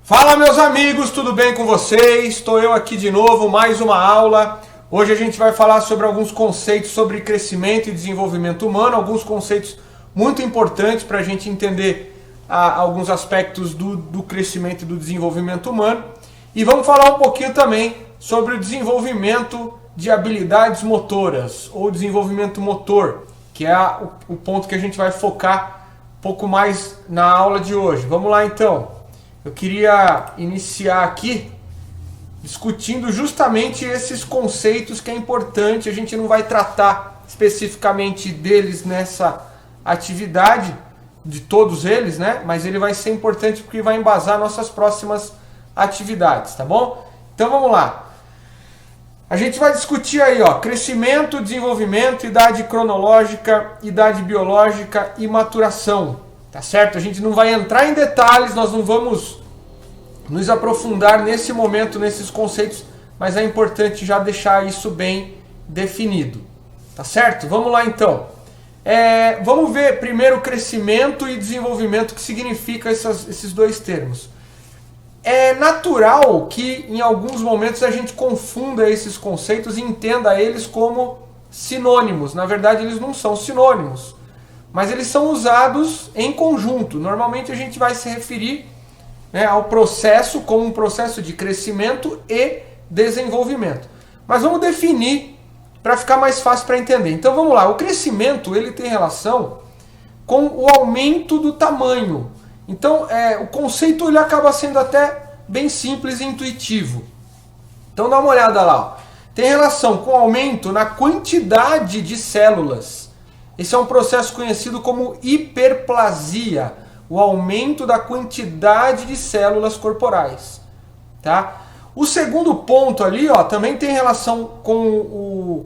Fala meus amigos, tudo bem com vocês? Estou eu aqui de novo, mais uma aula. Hoje a gente vai falar sobre alguns conceitos sobre crescimento e desenvolvimento humano, alguns conceitos muito importantes para a gente entender alguns aspectos do crescimento e do desenvolvimento humano. E vamos falar um pouquinho também sobre o desenvolvimento de habilidades motoras, ou desenvolvimento motor, que é o ponto que a gente vai focar um pouco mais na aula de hoje. Vamos lá então. Eu queria iniciar aqui discutindo justamente esses conceitos que é importante. A gente não vai tratar especificamente deles nessa atividade, de todos eles, né? Mas ele vai ser importante porque vai embasar nossas próximas atividades, tá bom? Então vamos lá. A gente vai discutir aí, ó, crescimento, desenvolvimento, idade cronológica, idade biológica e maturação. Tá certo? A gente não vai entrar em detalhes, nós não vamos nos aprofundar nesse momento, nesses conceitos, mas é importante já deixar isso bem definido. Tá certo? Vamos lá então. Vamos ver primeiro crescimento e desenvolvimento, o que significa esses dois termos. É natural que em alguns momentos a gente confunda esses conceitos e entenda eles como sinônimos. Na verdade eles não são sinônimos, mas eles são usados em conjunto. Normalmente a gente vai se referir, né, ao processo como um processo de crescimento e desenvolvimento. Mas vamos definir para ficar mais fácil para entender. Então vamos lá, o crescimento ele tem relação com o aumento do tamanho. Então o conceito ele acaba sendo até bem simples e intuitivo. Então dá uma olhada lá. Ó. Tem relação com o aumento na quantidade de células. Esse é um processo conhecido como hiperplasia, o aumento da quantidade de células corporais. Tá? O segundo ponto ali, ó, também tem relação com o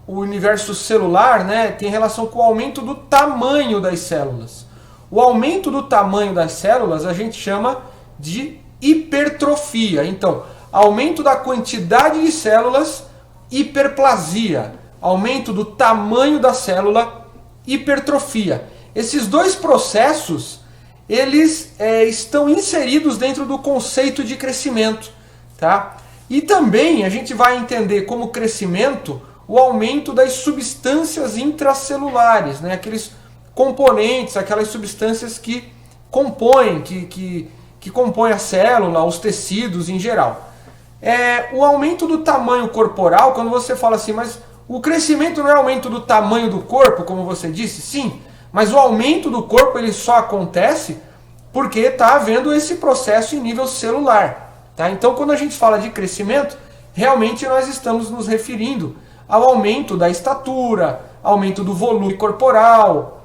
universo celular, né? Tem relação com o aumento do tamanho das células. O aumento do tamanho das células a gente chama de hipertrofia. Então, aumento da quantidade de células, hiperplasia. Aumento do tamanho da célula, hipertrofia. Esses dois processos, eles estão inseridos dentro do conceito de crescimento. Tá? E também a gente vai entender como crescimento o aumento das substâncias intracelulares, né? Aqueles componentes, aquelas substâncias que compõem, que compõem a célula, os tecidos em geral. O aumento do tamanho corporal, quando você fala assim, mas o crescimento não é aumento do tamanho do corpo, como você disse? Sim, mas o aumento do corpo ele só acontece porque está havendo esse processo em nível celular. Tá? Então quando a gente fala de crescimento, realmente nós estamos nos referindo ao aumento da estatura, aumento do volume corporal,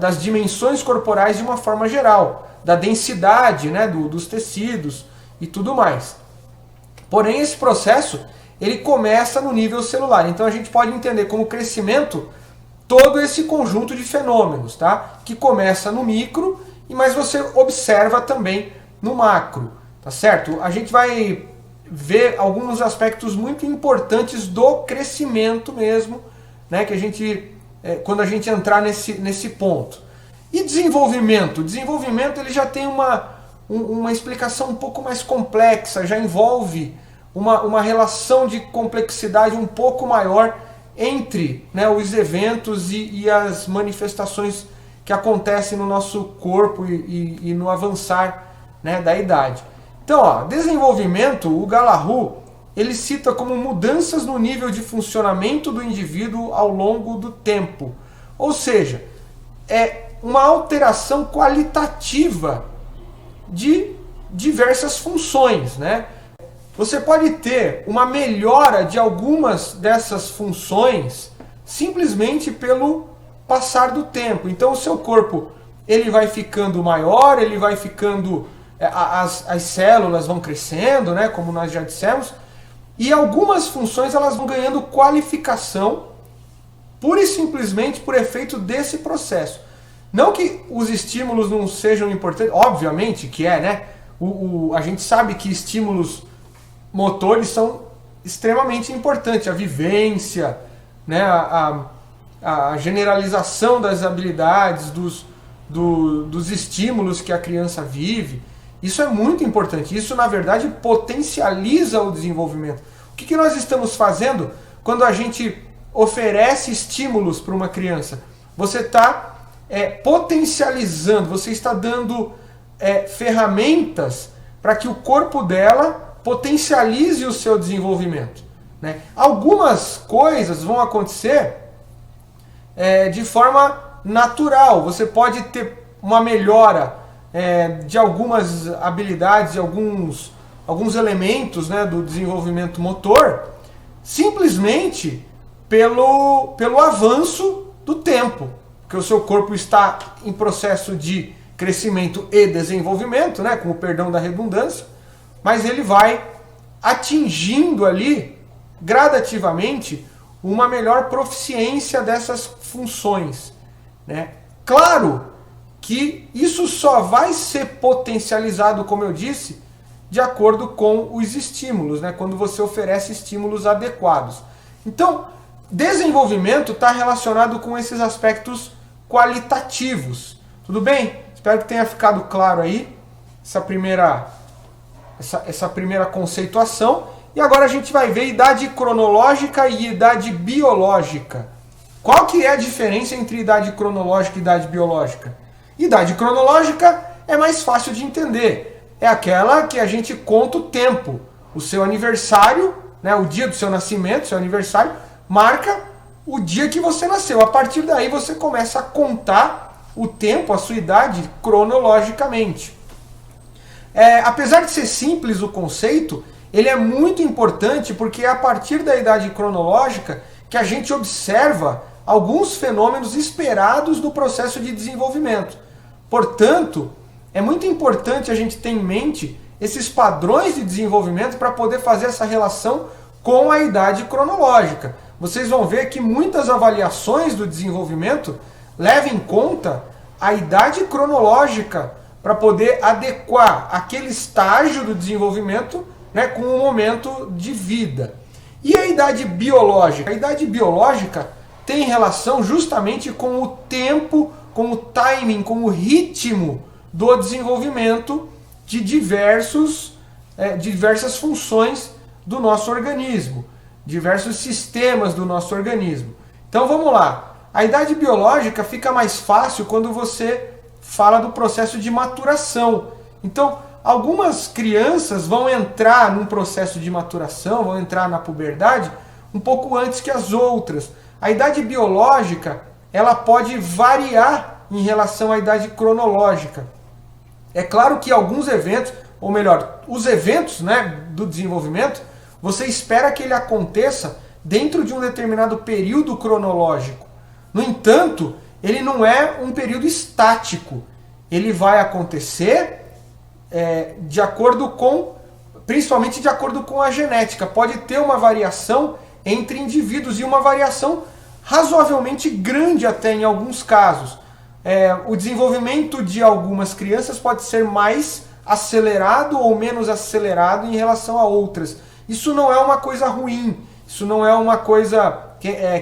das dimensões corporais de uma forma geral, da densidade, né, dos tecidos e tudo mais. Porém esse processo ele começa no nível celular. Então a gente pode entender como crescimento todo esse conjunto de fenômenos, tá? Que começa no micro, mas você observa também no macro, tá certo? A gente vai ver alguns aspectos muito importantes do crescimento mesmo, né? Que a gente, quando a gente entrar nesse ponto. E desenvolvimento? Desenvolvimento ele já tem uma explicação um pouco mais complexa, já envolve uma relação de complexidade um pouco maior entre, né, os eventos e as manifestações que acontecem no nosso corpo e no avançar, né, da idade. Então, ó, desenvolvimento, o Galahu, ele cita como mudanças no nível de funcionamento do indivíduo ao longo do tempo. Ou seja, é uma alteração qualitativa de diversas funções, né? Você pode ter uma melhora de algumas dessas funções simplesmente pelo passar do tempo. Então o seu corpo ele vai ficando maior, ele vai ficando, as células vão crescendo, né, como nós já dissemos, e algumas funções elas vão ganhando qualificação pura e simplesmente por efeito desse processo. Não que os estímulos não sejam importantes, obviamente que né? A gente sabe que estímulos motores são extremamente importantes, a vivência, né, a generalização das habilidades, dos estímulos que a criança vive. Isso é muito importante. Isso, na verdade, potencializa o desenvolvimento. O que nós estamos fazendo quando a gente oferece estímulos para uma criança? Você está potencializando, você está dando ferramentas para que o corpo dela potencialize o seu desenvolvimento, né? Algumas coisas vão acontecer de forma natural. Você pode ter uma melhora de algumas habilidades, de alguns elementos, né, do desenvolvimento motor, simplesmente pelo avanço do tempo, porque o seu corpo está em processo de crescimento e desenvolvimento, né, com o perdão da redundância, mas ele vai atingindo ali gradativamente uma melhor proficiência dessas funções, né? Claro que isso só vai ser potencializado, como eu disse, de acordo com os estímulos, né? Quando você oferece estímulos adequados. Então, desenvolvimento está relacionado com esses aspectos qualitativos. Tudo bem? Espero que tenha ficado claro aí essa primeira conceituação. E agora a gente vai ver idade cronológica e idade biológica. Qual que é a diferença entre idade cronológica e idade biológica? Idade cronológica é mais fácil de entender. É aquela que a gente conta o tempo. O seu aniversário, né, o dia do seu nascimento, seu aniversário, marca o dia que você nasceu. A partir daí você começa a contar o tempo, a sua idade, cronologicamente. Apesar de ser simples o conceito, ele é muito importante porque é a partir da idade cronológica que a gente observa alguns fenômenos esperados do processo de desenvolvimento. Portanto, é muito importante a gente ter em mente esses padrões de desenvolvimento para poder fazer essa relação com a idade cronológica. Vocês vão ver que muitas avaliações do desenvolvimento levam em conta a idade cronológica para poder adequar aquele estágio do desenvolvimento, né, com o momento de vida. E a idade biológica? A idade biológica tem relação justamente com o tempo, com o timing, com o ritmo do desenvolvimento de diversas funções do nosso organismo, diversos sistemas do nosso organismo. Então vamos lá. A idade biológica fica mais fácil quando você fala do processo de maturação. Então, algumas crianças vão entrar num processo de maturação, vão entrar na puberdade um pouco antes que as outras. A idade biológica, ela pode variar em relação à idade cronológica. É claro que alguns eventos, ou melhor, os eventos, né, do desenvolvimento, você espera que ele aconteça dentro de um determinado período cronológico. No entanto, ele não é um período estático. Ele vai acontecer principalmente de acordo com a genética. Pode ter uma variação entre indivíduos e uma variação razoavelmente grande até em alguns casos. O desenvolvimento de algumas crianças pode ser mais acelerado ou menos acelerado em relação a outras. Isso não é uma coisa ruim, isso não é uma coisa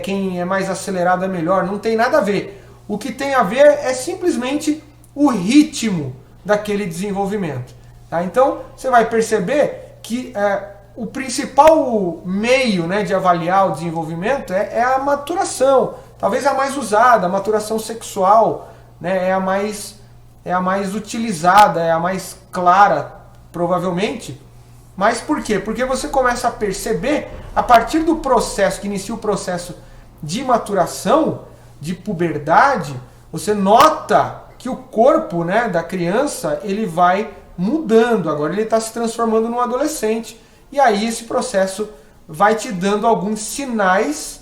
quem é mais acelerado é melhor, não tem nada a ver. O que tem a ver é simplesmente o ritmo daquele desenvolvimento. Tá? Então, você vai perceber que o principal meio, né, de avaliar o desenvolvimento é a maturação. Talvez a mais usada, a maturação sexual, né, é a mais utilizada, é a mais clara, provavelmente. Mas por quê? Porque você começa a perceber, a partir do processo, que inicia o processo de maturação, de puberdade, você nota que o corpo, né, da criança, ele vai mudando. Agora ele está se transformando num adolescente. E aí esse processo vai te dando alguns sinais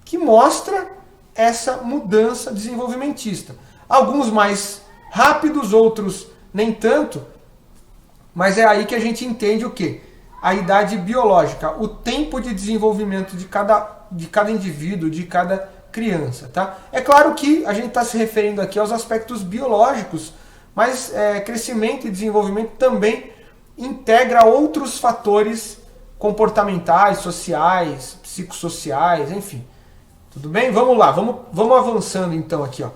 que mostram essa mudança desenvolvimentista. Alguns mais rápidos, outros nem tanto. Mas é aí que a gente entende o quê? A idade biológica, o tempo de desenvolvimento de cada indivíduo, de cada criança. Tá? É claro que a gente está se referindo aqui aos aspectos biológicos, mas crescimento e desenvolvimento também integra outros fatores comportamentais, sociais, psicossociais, enfim. Tudo bem? Vamos lá, vamos avançando então aqui. Ó.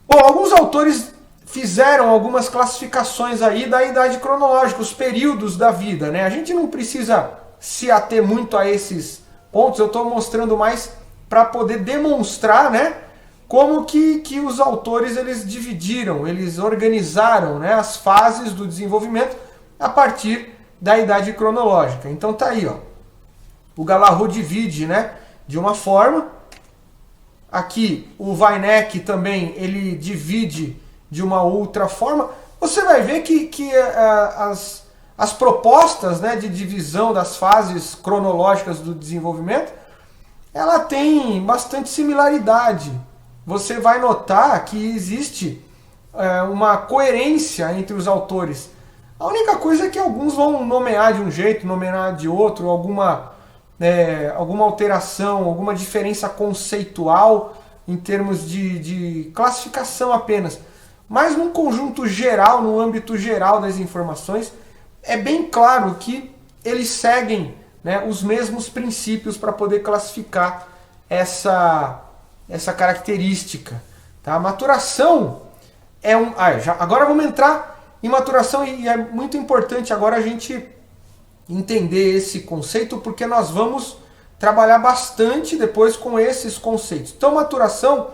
Bom, alguns autores fizeram algumas classificações aí da idade cronológica, os períodos da vida, né? A gente não precisa se ater muito a esses pontos, eu estou mostrando mais para poder demonstrar, né, como que os autores eles dividiram, eles organizaram, né, as fases do desenvolvimento a partir da idade cronológica. Então tá aí, ó. O Galahu divide, né, de uma forma. Aqui o Weineck também ele divide de uma outra forma. Você vai ver que as propostas, né, de divisão das fases cronológicas do desenvolvimento, ela tem bastante similaridade. Você vai notar que existe uma coerência entre os autores. A única coisa é que alguns vão nomear de um jeito, nomear de outro, alguma alteração, alguma diferença conceitual em termos de classificação apenas. Mas num conjunto geral, no âmbito geral das informações, é bem claro que eles seguem, né, os mesmos princípios para poder classificar essa característica. Tá? Maturação é um... agora vamos entrar em maturação e é muito importante agora a gente entender esse conceito, porque nós vamos trabalhar bastante depois com esses conceitos. Então, maturação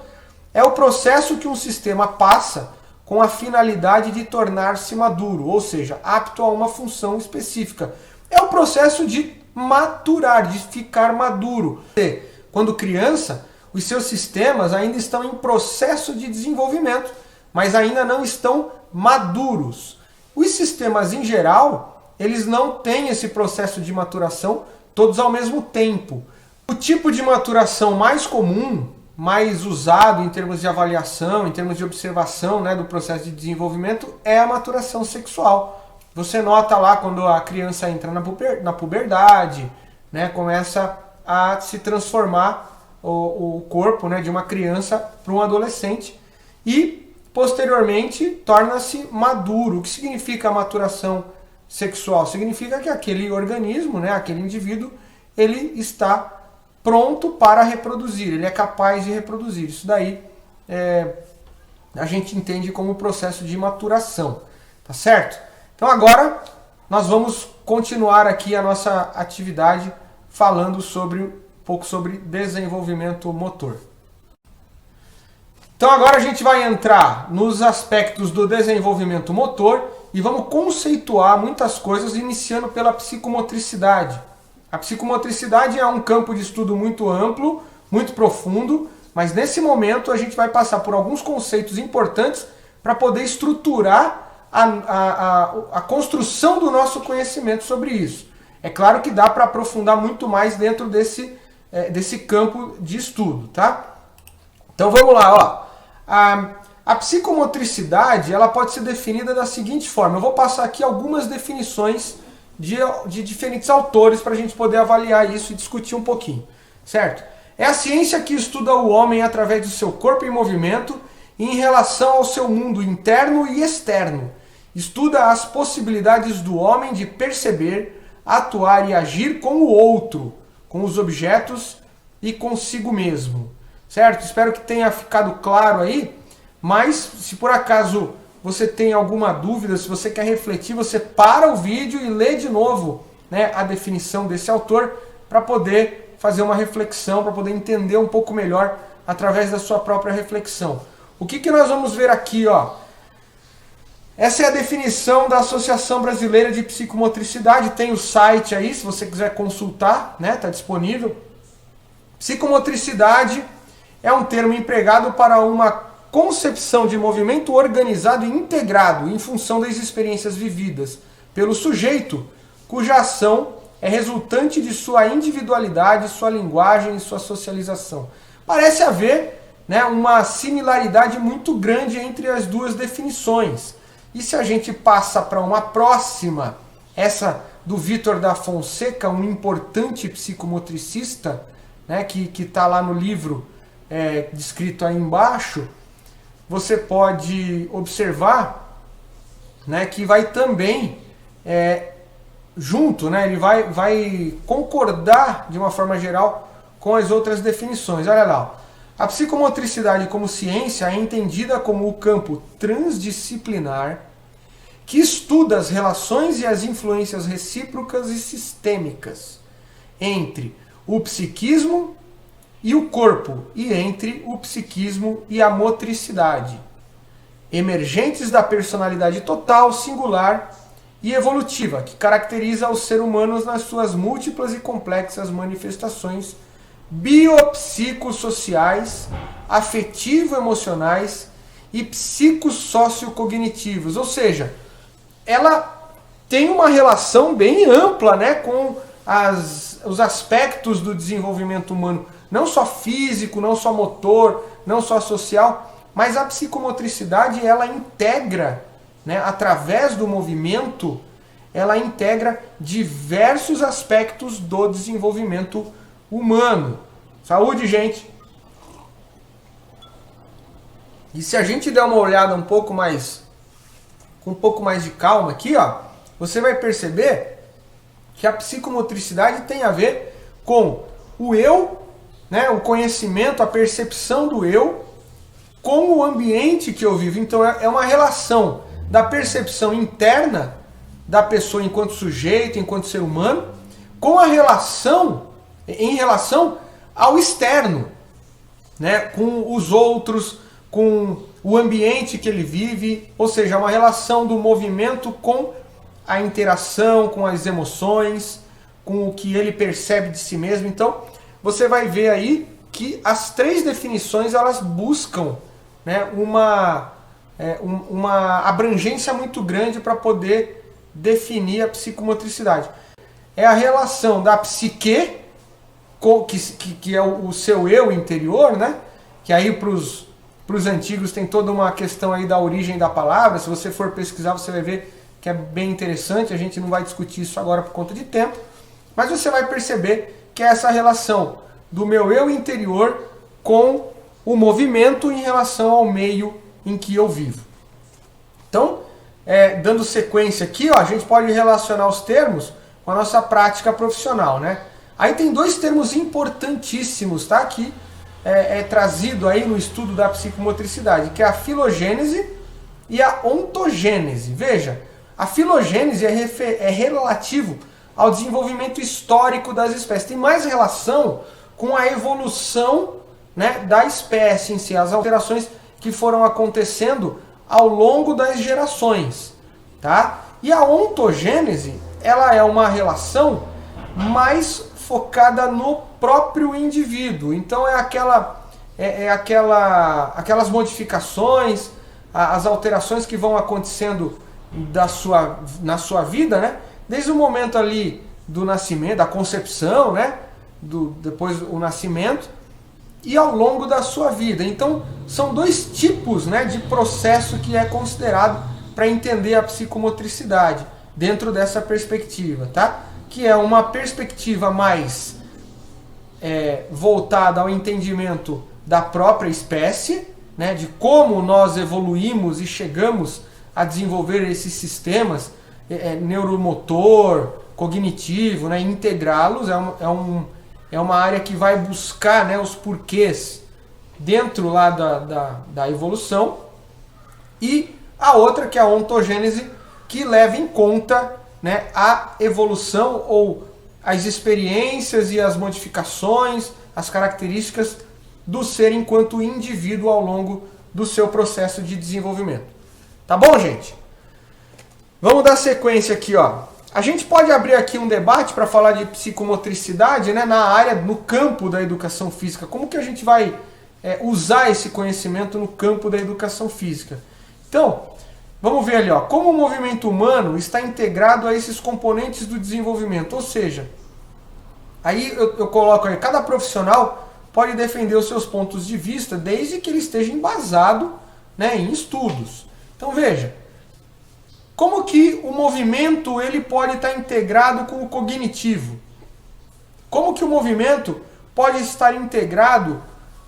é o processo que um sistema passa com a finalidade de tornar-se maduro, ou seja, apto a uma função específica. É o processo de maturar, de ficar maduro. Quando criança, os seus sistemas ainda estão em processo de desenvolvimento, mas ainda não estão maduros. Os sistemas em geral, eles não têm esse processo de maturação todos ao mesmo tempo. O tipo de maturação mais comum, mais usado em termos de avaliação, em termos de observação, né, do processo de desenvolvimento, é a maturação sexual. Você nota lá quando a criança entra na puberdade, né, começa a se transformar o corpo, né, de uma criança para um adolescente e, posteriormente, torna-se maduro. O que significa a maturação sexual? Significa que aquele organismo, né, aquele indivíduo, ele está pronto para reproduzir, ele é capaz de reproduzir. Isso daí a gente entende como processo de maturação, tá certo? Então agora nós vamos continuar aqui a nossa atividade falando um pouco sobre desenvolvimento motor. Então agora a gente vai entrar nos aspectos do desenvolvimento motor e vamos conceituar muitas coisas, iniciando pela psicomotricidade. A psicomotricidade é um campo de estudo muito amplo, muito profundo, mas nesse momento a gente vai passar por alguns conceitos importantes para poder estruturar a construção do nosso conhecimento sobre isso. É claro que dá para aprofundar muito mais dentro desse campo de estudo, tá? Então vamos lá, ó. A psicomotricidade ela pode ser definida da seguinte forma. Eu vou passar aqui algumas definições de diferentes autores para a gente poder avaliar isso e discutir um pouquinho, certo? É a ciência que estuda o homem através do seu corpo em movimento em relação ao seu mundo interno e externo. Estuda as possibilidades do homem de perceber, atuar e agir com o outro, com os objetos e consigo mesmo. Certo? Espero que tenha ficado claro aí, mas se por acaso você tem alguma dúvida, se você quer refletir, você para o vídeo e lê de novo, né, a definição desse autor para poder fazer uma reflexão, para poder entender um pouco melhor através da sua própria reflexão. O que nós vamos ver aqui, ó? Essa é a definição da Associação Brasileira de Psicomotricidade, tem o site aí, se você quiser consultar, né, tá disponível. Psicomotricidade é um termo empregado para uma concepção de movimento organizado e integrado em função das experiências vividas pelo sujeito, cuja ação é resultante de sua individualidade, sua linguagem e sua socialização. Parece haver, né, uma similaridade muito grande entre as duas definições. E se a gente passa para uma próxima, essa do Vitor da Fonseca, um importante psicomotricista, né, que está lá no livro descrito aí embaixo, você pode observar, né, que vai também junto, né, ele vai concordar de uma forma geral com as outras definições. Olha lá, ó. A psicomotricidade como ciência é entendida como o campo transdisciplinar que estuda as relações e as influências recíprocas e sistêmicas entre o psiquismo e o corpo, e entre o psiquismo e a motricidade, emergentes da personalidade total, singular e evolutiva, que caracteriza os seres humanos nas suas múltiplas e complexas manifestações biopsicossociais, afetivo-emocionais e psicossociocognitivos. Ou seja, ela tem uma relação bem ampla, né, com os aspectos do desenvolvimento humano, não só físico, não só motor, não só social, mas a psicomotricidade ela integra, né, através do movimento, ela integra diversos aspectos do desenvolvimento humano. Saúde, gente! E se a gente der uma olhada com um pouco mais de calma aqui, ó, você vai perceber que a psicomotricidade tem a ver com o eu, né, o conhecimento, a percepção do eu, com o ambiente que eu vivo. Então é uma relação da percepção interna da pessoa enquanto sujeito, enquanto ser humano, com a relação, em relação ao externo, né, com os outros, com o ambiente que ele vive, ou seja, uma relação do movimento com a interação, com as emoções, com o que ele percebe de si mesmo. Então, você vai ver aí que as três definições elas buscam, né, uma abrangência muito grande para poder definir a psicomotricidade. É a relação da psique, que é o seu eu interior, né? Que aí para os antigos tem toda uma questão aí da origem da palavra. Se você for pesquisar, você vai ver que é bem interessante. A gente não vai discutir isso agora por conta de tempo, mas você vai perceber que é essa relação do meu eu interior com o movimento em relação ao meio em que eu vivo. Então, dando sequência aqui, ó, a gente pode relacionar os termos com a nossa prática profissional, né? Aí tem dois termos importantíssimos, tá? Que é trazido aí no estudo da psicomotricidade, que é a filogênese e a ontogênese. Veja, a filogênese é relativo ao desenvolvimento histórico das espécies. Tem mais relação com a evolução, né, da espécie em si, as alterações que foram acontecendo ao longo das gerações, tá? E a ontogênese, ela é uma relação mais focada no próprio indivíduo. Então aquelas modificações, as alterações que vão acontecendo na sua vida, né? Desde o momento ali do nascimento, da concepção, né? Depois o nascimento e ao longo da sua vida. Então são dois tipos, né, de processo que é considerado para entender a psicomotricidade dentro dessa perspectiva, tá? Que é uma perspectiva mais voltada ao entendimento da própria espécie, né, de como nós evoluímos e chegamos a desenvolver esses sistemas neuromotor, cognitivo, né, integrá-los. É uma área que vai buscar, né, os porquês dentro lá da evolução. E a outra, que é a ontogênese, que leva em conta, né, a evolução ou as experiências e as modificações, as características do ser enquanto indivíduo ao longo do seu processo de desenvolvimento. Tá bom, gente? Vamos dar sequência aqui, ó. A gente pode abrir aqui um debate para falar de psicomotricidade, né, na área, no campo da educação física. Como que a gente vai usar esse conhecimento no campo da educação física? Então, vamos ver ali, ó, como o movimento humano está integrado a esses componentes do desenvolvimento. Ou seja, aí eu coloco aí, cada profissional pode defender os seus pontos de vista desde que ele esteja embasado, né, em estudos. Então veja, como que o movimento ele pode estar integrado com o cognitivo? Como que o movimento pode estar integrado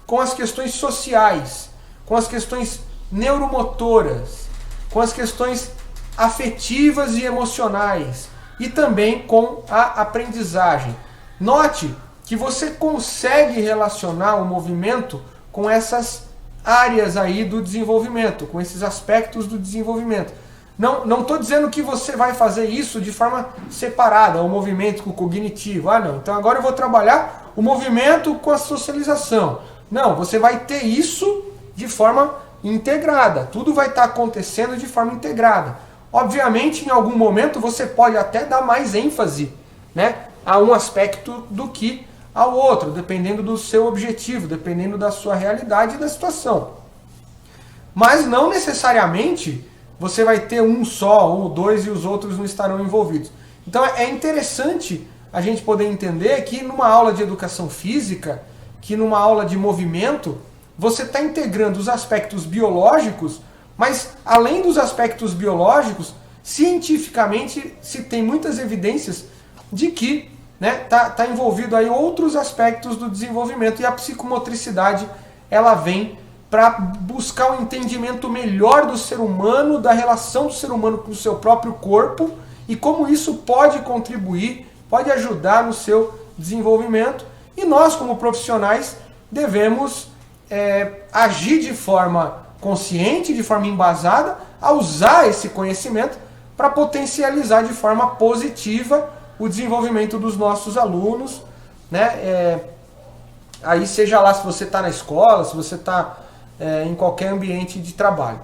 com as questões sociais, com as questões neuromotoras, com as questões afetivas e emocionais e também com a aprendizagem? Note que você consegue relacionar o movimento com essas áreas aí do desenvolvimento, com esses aspectos do desenvolvimento. Não estou dizendo que você vai fazer isso de forma separada, o movimento com o cognitivo. Ah, não, então agora eu vou trabalhar o movimento com a socialização. Não, você vai ter isso de forma integrada. Tudo vai estar acontecendo de forma integrada. Obviamente, em algum momento, você pode até dar mais ênfase, né, a um aspecto do que ao outro, dependendo do seu objetivo, dependendo da sua realidade e da situação. Mas não necessariamente você vai ter um só ou dois e os outros não estarão envolvidos. Então é interessante a gente poder entender que numa aula de educação física, que numa aula de movimento, você está integrando os aspectos biológicos, mas além dos aspectos biológicos, cientificamente se tem muitas evidências de que tá envolvido aí outros aspectos do desenvolvimento, e a psicomotricidade ela vem para buscar um entendimento melhor do ser humano, da relação do ser humano com o seu próprio corpo e como isso pode contribuir, pode ajudar no seu desenvolvimento. E nós, como profissionais, devemos agir de forma consciente, de forma embasada, a usar esse conhecimento para potencializar de forma positiva o desenvolvimento dos nossos alunos, né? Aí seja lá se você está na escola, se você está em qualquer ambiente de trabalho,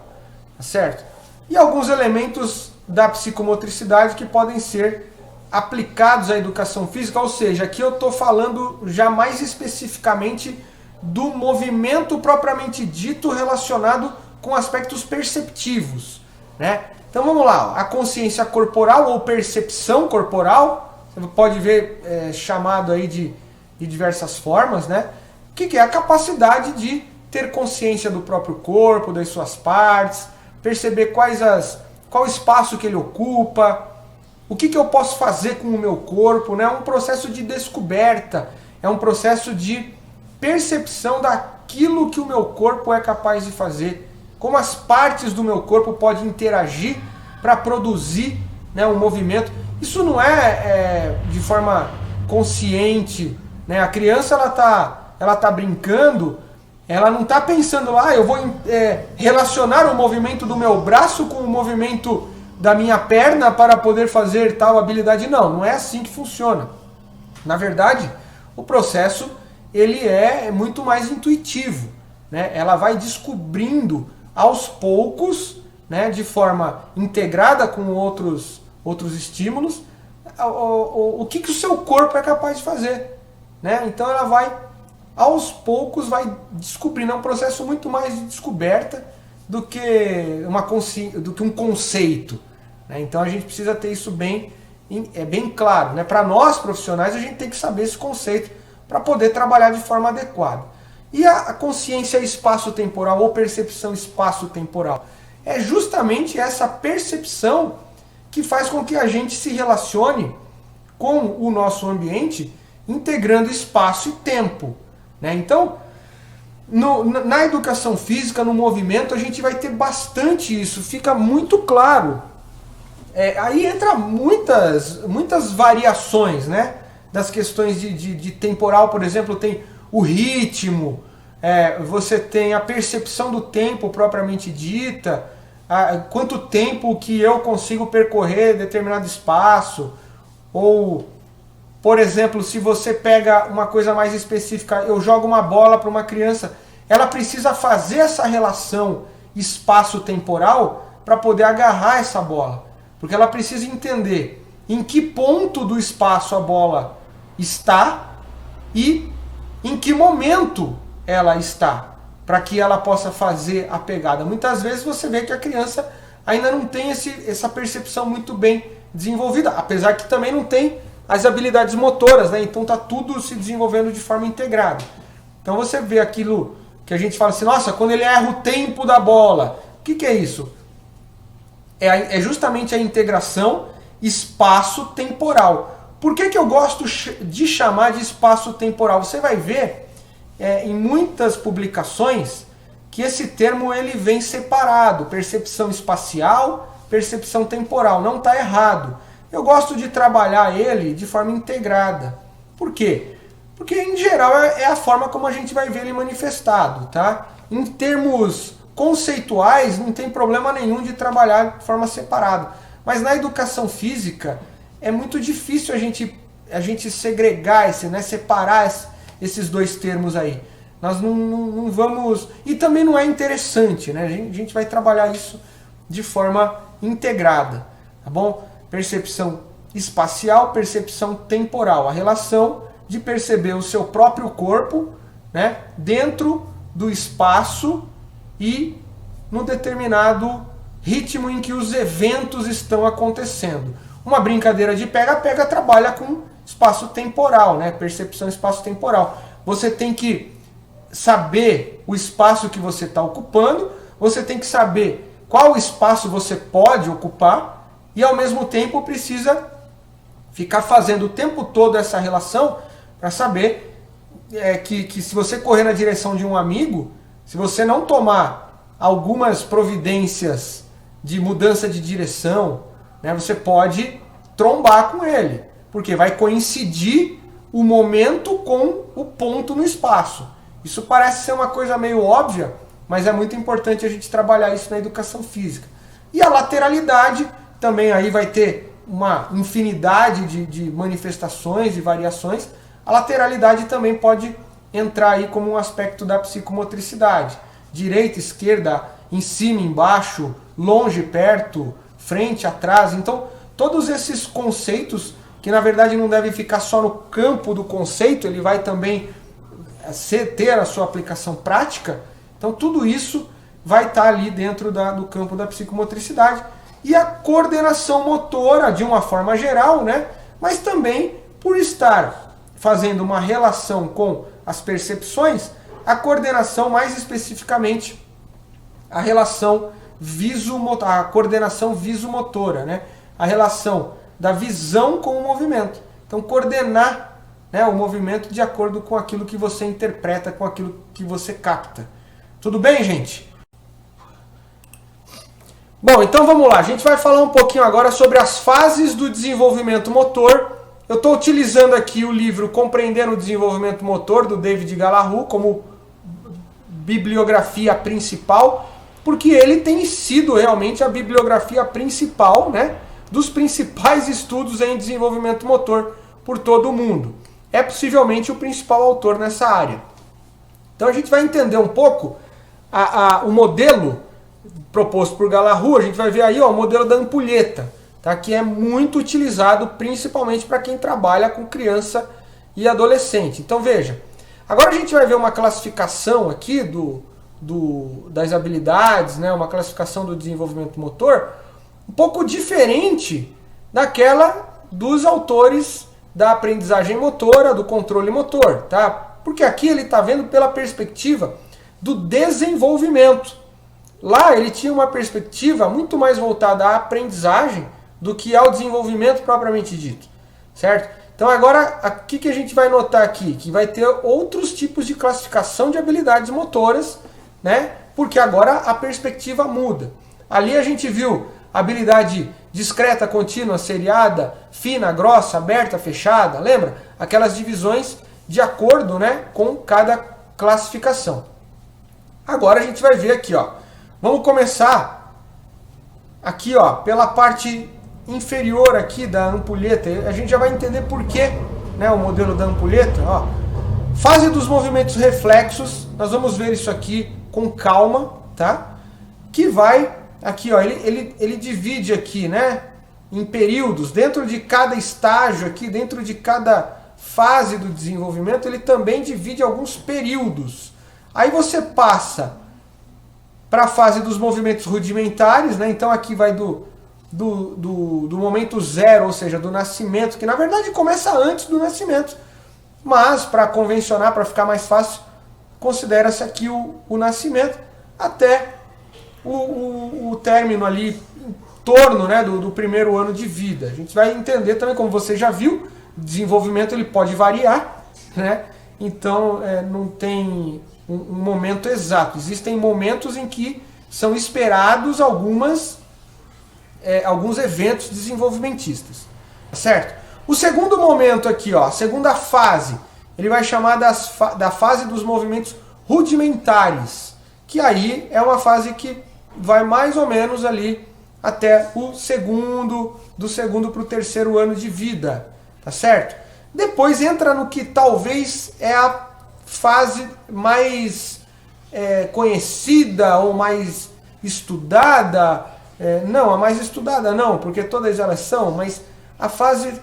tá certo? E alguns elementos da psicomotricidade que podem ser aplicados à educação física, ou seja, aqui eu estou falando já mais especificamente do movimento propriamente dito relacionado com aspectos perceptivos, né? Então vamos lá, a consciência corporal ou percepção corporal, você pode ver chamado aí de diversas formas, né? O que é? A capacidade de ter consciência do próprio corpo, das suas partes, perceber qual espaço que ele ocupa, o que eu posso fazer com o meu corpo, né? É um processo de descoberta, é um processo de percepção daquilo que o meu corpo é capaz de fazer, como as partes do meu corpo podem interagir para produzir, né, um movimento. Isso não é de forma consciente, né? A criança ela tá brincando, ela não está pensando lá, eu vou relacionar o movimento do meu braço com o movimento da minha perna para poder fazer tal habilidade. Não é assim que funciona. Na verdade, o processo ele é muito mais intuitivo, né? Ela vai descobrindo aos poucos, né, de forma integrada com outros estímulos, o que o seu corpo é capaz de fazer, né? Então ela vai, aos poucos, vai descobrindo. É um processo muito mais de descoberta do que um conceito, né? Então a gente precisa ter isso bem claro, né? Para nós profissionais, a gente tem que saber esse conceito para poder trabalhar de forma adequada. E a consciência espaço-temporal ou percepção espaço-temporal é justamente essa percepção que faz com que a gente se relacione com o nosso ambiente, integrando espaço e tempo, né? Então, na educação física, no movimento, a gente vai ter bastante isso, fica muito claro. Aí entra muitas variações, né, das questões de temporal. Por exemplo, tem o ritmo, você tem a percepção do tempo propriamente dita, quanto tempo que eu consigo percorrer determinado espaço, ou, por exemplo, se você pega uma coisa mais específica, eu jogo uma bola para uma criança, ela precisa fazer essa relação espaço-temporal para poder agarrar essa bola, porque ela precisa entender em que ponto do espaço a bola está e em que momento ela está, para que ela possa fazer a pegada. Muitas vezes você vê que a criança ainda não tem essa percepção muito bem desenvolvida, apesar que também não tem as habilidades motoras, né? Então está tudo se desenvolvendo de forma integrada. Então você vê aquilo que a gente fala assim, nossa, quando ele erra o tempo da bola. O que é isso? É justamente a integração espaço-temporal. Por que eu gosto de chamar de espaço-temporal? Você vai ver em muitas publicações que esse termo ele vem separado, percepção espacial, percepção temporal. Não está errado. Eu gosto de trabalhar ele de forma integrada. Por quê? Porque, em geral, é a forma como a gente vai ver ele manifestado, tá? Em termos conceituais, não tem problema nenhum de trabalhar de forma separada. Mas na educação física, é muito difícil a gente segregar, separar esses dois termos aí. Nós não vamos... E também não é interessante, né? A gente vai trabalhar isso de forma integrada, tá bom? Percepção espacial, percepção temporal. A relação de perceber o seu próprio corpo, né, dentro do espaço e no determinado ritmo em que os eventos estão acontecendo. Uma brincadeira de pega-pega trabalha com espaço temporal, né? Percepção espaço-temporal. Você tem que saber o espaço que você está ocupando, você tem que saber qual espaço você pode ocupar e, ao mesmo tempo, precisa ficar fazendo o tempo todo essa relação para saber que se você correr na direção de um amigo, se você não tomar algumas providências de mudança de direção, né, você pode trombar com ele, porque vai coincidir o momento com o ponto no espaço. Isso parece ser uma coisa meio óbvia, mas é muito importante a gente trabalhar isso na educação física. E a lateralidade também aí vai ter uma infinidade de manifestações e variações. A lateralidade também pode entrar aí como um aspecto da psicomotricidade. Direita, esquerda, em cima, embaixo, longe, perto, frente, atrás. Então, todos esses conceitos, que na verdade não devem ficar só no campo do conceito, ele vai também ter a sua aplicação prática. Então, tudo isso vai estar ali dentro do campo da psicomotricidade. E a coordenação motora, de uma forma geral, né? Mas também por estar fazendo uma relação com as percepções, a coordenação, mais especificamente, a relação a coordenação visomotora, né? A relação da visão com o movimento. Então, coordenar, né, o movimento de acordo com aquilo que você interpreta, com aquilo que você capta. Tudo bem, gente? Bom, então vamos lá. A gente vai falar um pouquinho agora sobre as fases do desenvolvimento motor. Eu estou utilizando aqui o livro Compreendendo o Desenvolvimento Motor, do David Gallahue, como bibliografia principal, porque ele tem sido realmente a bibliografia principal, né, dos principais estudos em desenvolvimento motor por todo o mundo. É possivelmente o principal autor nessa área. Então a gente vai entender um pouco o modelo proposto por Gallahue. A gente vai ver aí, ó, o modelo da ampulheta, tá? Que é muito utilizado principalmente para quem trabalha com criança e adolescente. Então veja, agora a gente vai ver uma classificação aqui das habilidades, né? Uma classificação do desenvolvimento motor um pouco diferente daquela dos autores da aprendizagem motora, do controle motor, tá? Porque aqui ele está vendo pela perspectiva do desenvolvimento. Lá ele tinha uma perspectiva muito mais voltada à aprendizagem do que ao desenvolvimento propriamente dito, certo? Então agora, o que a gente vai notar aqui? Que vai ter outros tipos de classificação de habilidades motoras, né? Porque agora a perspectiva muda. Ali a gente viu habilidade discreta, contínua, seriada, fina, grossa, aberta, fechada, lembra? Aquelas divisões de acordo, né, com cada classificação. Agora a gente vai ver aqui, ó. Vamos começar aqui, ó, pela parte inferior aqui da ampulheta. A gente já vai entender por quê, né, o modelo da ampulheta, ó. Fase dos movimentos reflexos, nós vamos ver isso aqui com calma, tá? Que vai aqui, ó, ele divide aqui, né, em períodos. Dentro de cada estágio aqui, dentro de cada fase do desenvolvimento, ele também divide alguns períodos. Aí você passa para a fase dos movimentos rudimentares, né? Então aqui vai do momento zero, ou seja, do nascimento, que na verdade começa antes do nascimento, mas para convencionar, para ficar mais fácil, considera-se aqui o nascimento até o término ali, em torno, né, do primeiro ano de vida. A gente vai entender também, como você já viu, o desenvolvimento ele pode variar, né? Então não tem um momento exato. Existem momentos em que são esperados alguns eventos desenvolvimentistas, certo? O segundo momento aqui, ó, a segunda fase, ele vai chamar da fase dos movimentos rudimentares, que aí é uma fase que vai mais ou menos ali até o do segundo para o terceiro ano de vida, tá certo? Depois entra no que talvez é a fase mais conhecida ou mais estudada, não, a mais estudada não, porque todas elas são, mas a fase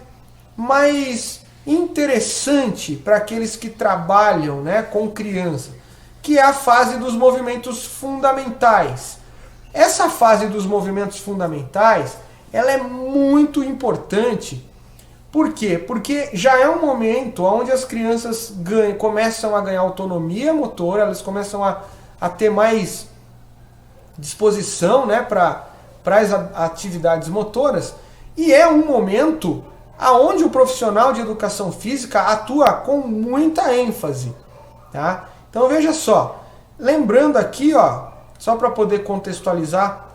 mais interessante para aqueles que trabalham, né, com criança, que é a fase dos movimentos fundamentais. Essa fase dos movimentos fundamentais, ela é muito importante. Por quê? Porque já é um momento onde as crianças começam a ganhar autonomia motora, elas começam a ter mais disposição, né, para as atividades motoras, e é um momento onde o profissional de educação física atua com muita ênfase. Tá? Então veja só, lembrando aqui, ó, só para poder contextualizar,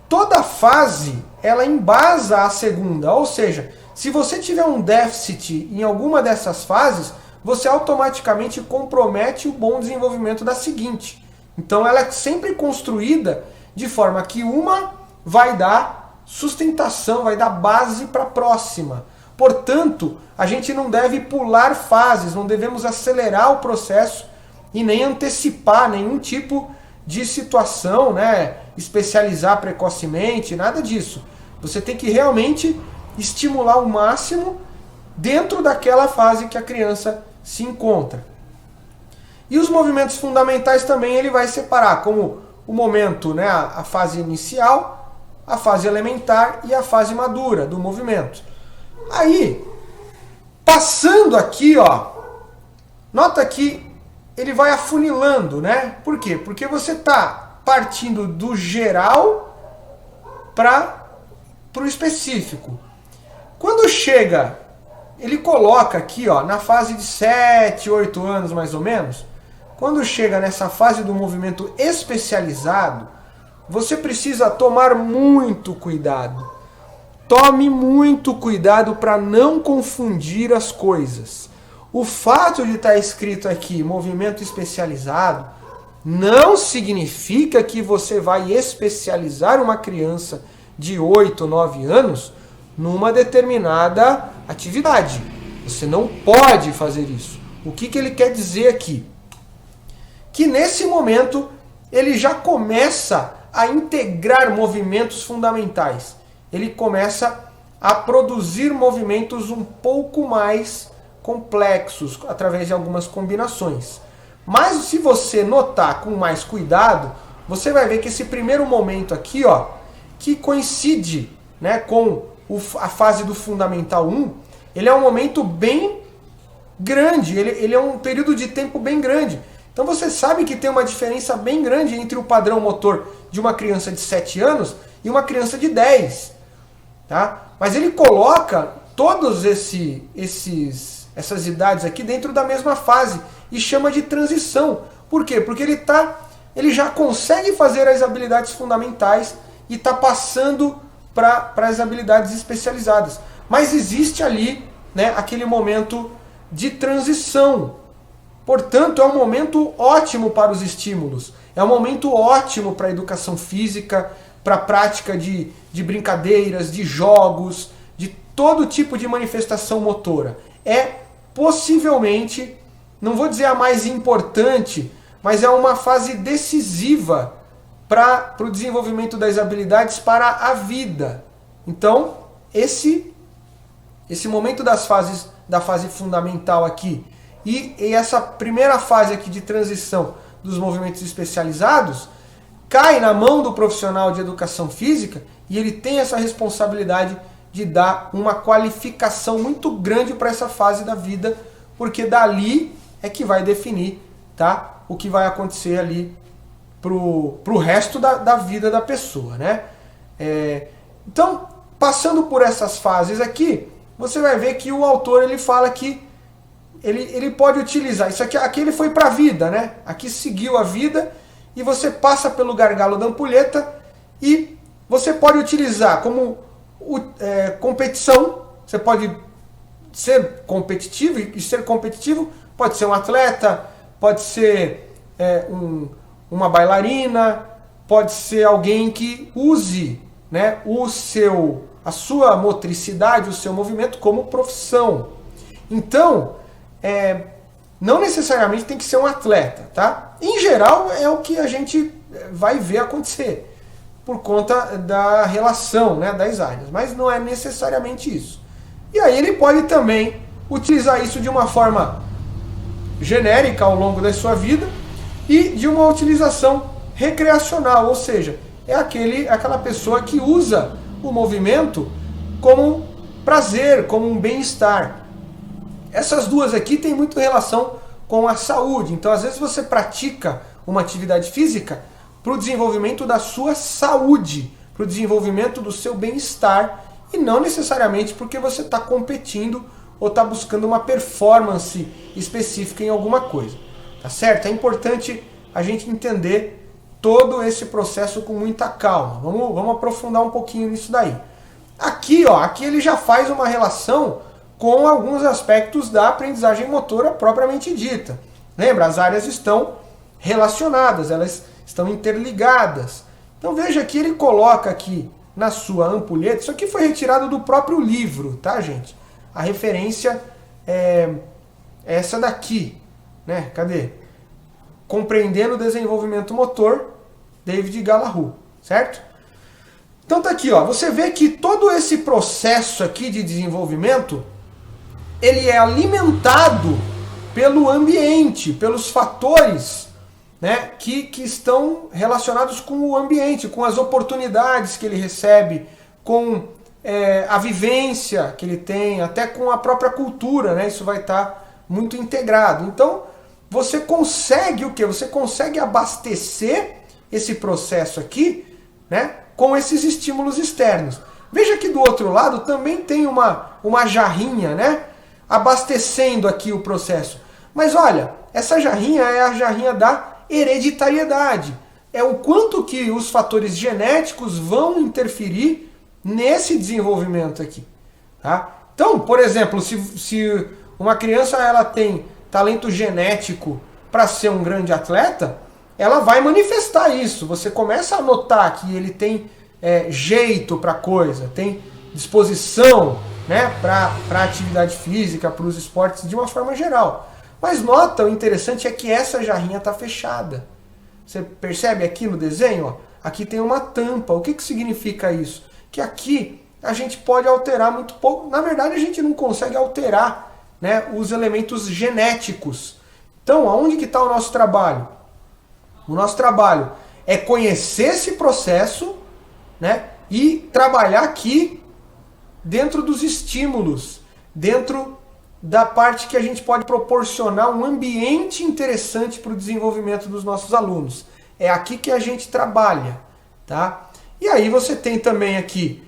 toda fase ela embasa a segunda, ou seja, se você tiver um déficit em alguma dessas fases, você automaticamente compromete o bom desenvolvimento da seguinte. Então ela é sempre construída de forma que uma vai dar sustentação, vai dar base para a próxima. Portanto, a gente não deve pular fases, não devemos acelerar o processo e nem antecipar nenhum tipo de situação, né? Especializar precocemente, nada disso. Você tem que realmente estimular o máximo dentro daquela fase que a criança se encontra. E os movimentos fundamentais também ele vai separar como o momento, né, a fase inicial, a fase elementar e a fase madura do movimento. Aí, passando aqui, ó, nota que ele vai afunilando, né? Por quê? Porque você está partindo do geral para o específico. Quando chega, ele coloca aqui, ó, na fase de 7, 8 anos mais ou menos, quando chega nessa fase do movimento especializado, você precisa tomar muito cuidado. Tome muito cuidado para não confundir as coisas. O fato de estar escrito aqui movimento especializado não significa que você vai especializar uma criança de 8, 9 anos numa determinada atividade. Você não pode fazer isso. O que ele quer dizer aqui? Que nesse momento ele já começa a integrar movimentos fundamentais. Ele começa a produzir movimentos um pouco mais complexos, através de algumas combinações. Mas se você notar com mais cuidado, você vai ver que esse primeiro momento aqui, ó, que coincide, né, com a fase do Fundamental 1, ele é um momento bem grande, ele é um período de tempo bem grande. Então você sabe que tem uma diferença bem grande entre o padrão motor de uma criança de 7 anos e uma criança de 10. Tá? Mas ele coloca todas essas idades aqui dentro da mesma fase e chama de transição. Por quê? Porque ele já consegue fazer as habilidades fundamentais e está passando para as habilidades especializadas. Mas existe ali, né, aquele momento de transição. Portanto, é um momento ótimo para os estímulos. É um momento ótimo para a educação física, para a prática de brincadeiras, de jogos, de todo tipo de manifestação motora. É possivelmente, não vou dizer a mais importante, mas é uma fase decisiva para o desenvolvimento das habilidades para a vida. Então, esse momento da fase fundamental aqui e essa primeira fase aqui de transição dos movimentos especializados cai na mão do profissional de educação física e ele tem essa responsabilidade de dar uma qualificação muito grande para essa fase da vida, porque dali é que vai definir, tá, o que vai acontecer ali pro resto da vida da pessoa, né? Então, passando por essas fases aqui, você vai ver que o autor ele fala que ele pode utilizar isso aqui ele foi para a vida, né? Aqui seguiu a vida e você passa pelo gargalo da ampulheta e você pode utilizar como competição. Você pode ser competitivo e ser competitivo Pode ser um atleta, pode ser uma bailarina, pode ser alguém que use, né, a sua motricidade, o seu movimento como profissão. Então, não necessariamente tem que ser um atleta, tá? Em geral, é o que a gente vai ver acontecer, por conta da relação, né, das áreas, mas não é necessariamente isso. E aí ele pode também utilizar isso de uma forma genérica ao longo da sua vida e de uma utilização recreacional, ou seja, é aquela pessoa que usa o movimento como prazer, como um bem-estar. Essas duas aqui têm muito relação com a saúde, então às vezes você pratica uma atividade física para o desenvolvimento da sua saúde, para o desenvolvimento do seu bem-estar, e não necessariamente porque você está competindo ou está buscando uma performance específica em alguma coisa. Tá certo? É importante a gente entender todo esse processo com muita calma. Vamos aprofundar um pouquinho nisso daí. Aqui ele já faz uma relação com alguns aspectos da aprendizagem motora propriamente dita. Lembra? As áreas estão relacionadas, elas estão interligadas. Então veja que ele coloca aqui na sua ampulheta, isso aqui foi retirado do próprio livro, tá, gente? A referência é essa daqui, né? Cadê? Compreendendo o Desenvolvimento Motor, David Gallagher, certo? Então tá aqui, ó. Você vê que todo esse processo aqui de desenvolvimento, ele é alimentado pelo ambiente, pelos fatores, né, que estão relacionados com o ambiente, com as oportunidades que ele recebe, com a vivência que ele tem, até com a própria cultura, né? Isso vai estar muito integrado. Então, você consegue o quê? Você consegue abastecer esse processo aqui, né, com esses estímulos externos. Veja que do outro lado também tem uma jarrinha, né, abastecendo aqui o processo. Mas olha, essa jarrinha é a jarrinha da hereditariedade. É o quanto que os fatores genéticos vão interferir nesse desenvolvimento aqui. Tá? Então, por exemplo, se uma criança ela tem talento genético para ser um grande atleta, ela vai manifestar isso. Você começa a notar que ele tem jeito para coisa, tem disposição, né, para atividade física, para os esportes de uma forma geral. Mas nota, o interessante é que essa jarrinha está fechada. Você percebe aqui no desenho? Ó, aqui tem uma tampa. O que significa isso? Que aqui a gente pode alterar muito pouco. Na verdade, a gente não consegue alterar, né, os elementos genéticos. Então, aonde que está o nosso trabalho? O nosso trabalho é conhecer esse processo, né, e trabalhar aqui dentro dos estímulos, dentro da parte que a gente pode proporcionar um ambiente interessante para o desenvolvimento dos nossos alunos. É aqui que a gente trabalha, tá? E aí você tem também aqui,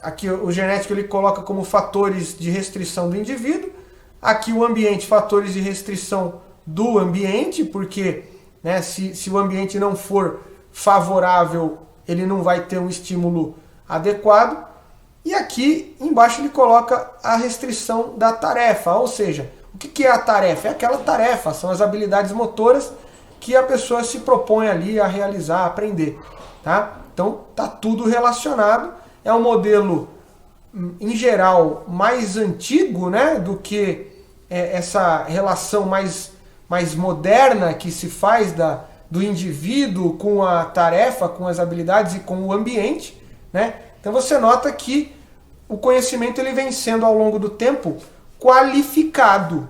aqui o genético ele coloca como fatores de restrição do indivíduo, aqui o ambiente, fatores de restrição do ambiente, porque, né, se o ambiente não for favorável, ele não vai ter um estímulo adequado. E aqui embaixo ele coloca a restrição da tarefa, ou seja, o que é a tarefa? É aquela tarefa, são as habilidades motoras que a pessoa se propõe ali a realizar, a aprender. Tá? Então está tudo relacionado, é um modelo, em geral, mais antigo, né, do que essa relação mais moderna que se faz do indivíduo com a tarefa, com as habilidades e com o ambiente, né? Então você nota que o conhecimento ele vem sendo ao longo do tempo qualificado.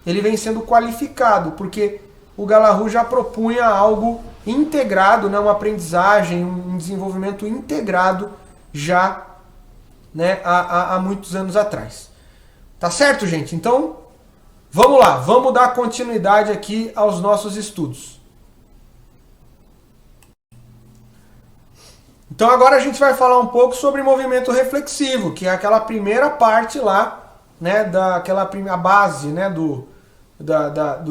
Ele vem sendo qualificado, porque o Gallagher já propunha algo integrado, né, uma aprendizagem, um desenvolvimento integrado já, né, há muitos anos atrás. Tá certo, gente? Então, vamos lá, vamos dar continuidade aqui aos nossos estudos. Então agora a gente vai falar um pouco sobre movimento reflexivo, que é aquela primeira parte lá, né, a base, né, do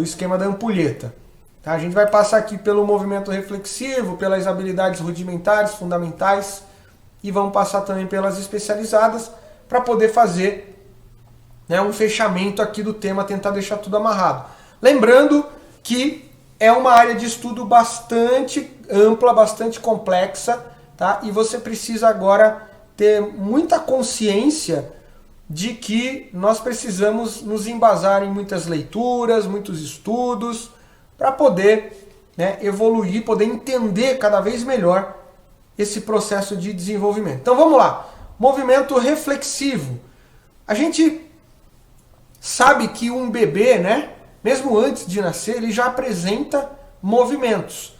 esquema da ampulheta. Tá? A gente vai passar aqui pelo movimento reflexivo, pelas habilidades rudimentares, fundamentais, e vamos passar também pelas especializadas para poder fazer, né, um fechamento aqui do tema, tentar deixar tudo amarrado. Lembrando que é uma área de estudo bastante ampla, bastante complexa, tá? E você precisa agora ter muita consciência de que nós precisamos nos embasar em muitas leituras, muitos estudos, para poder, né, evoluir, poder entender cada vez melhor esse processo de desenvolvimento. Então vamos lá. Movimento reflexivo. A gente sabe que um bebê, né, mesmo antes de nascer, ele já apresenta movimentos.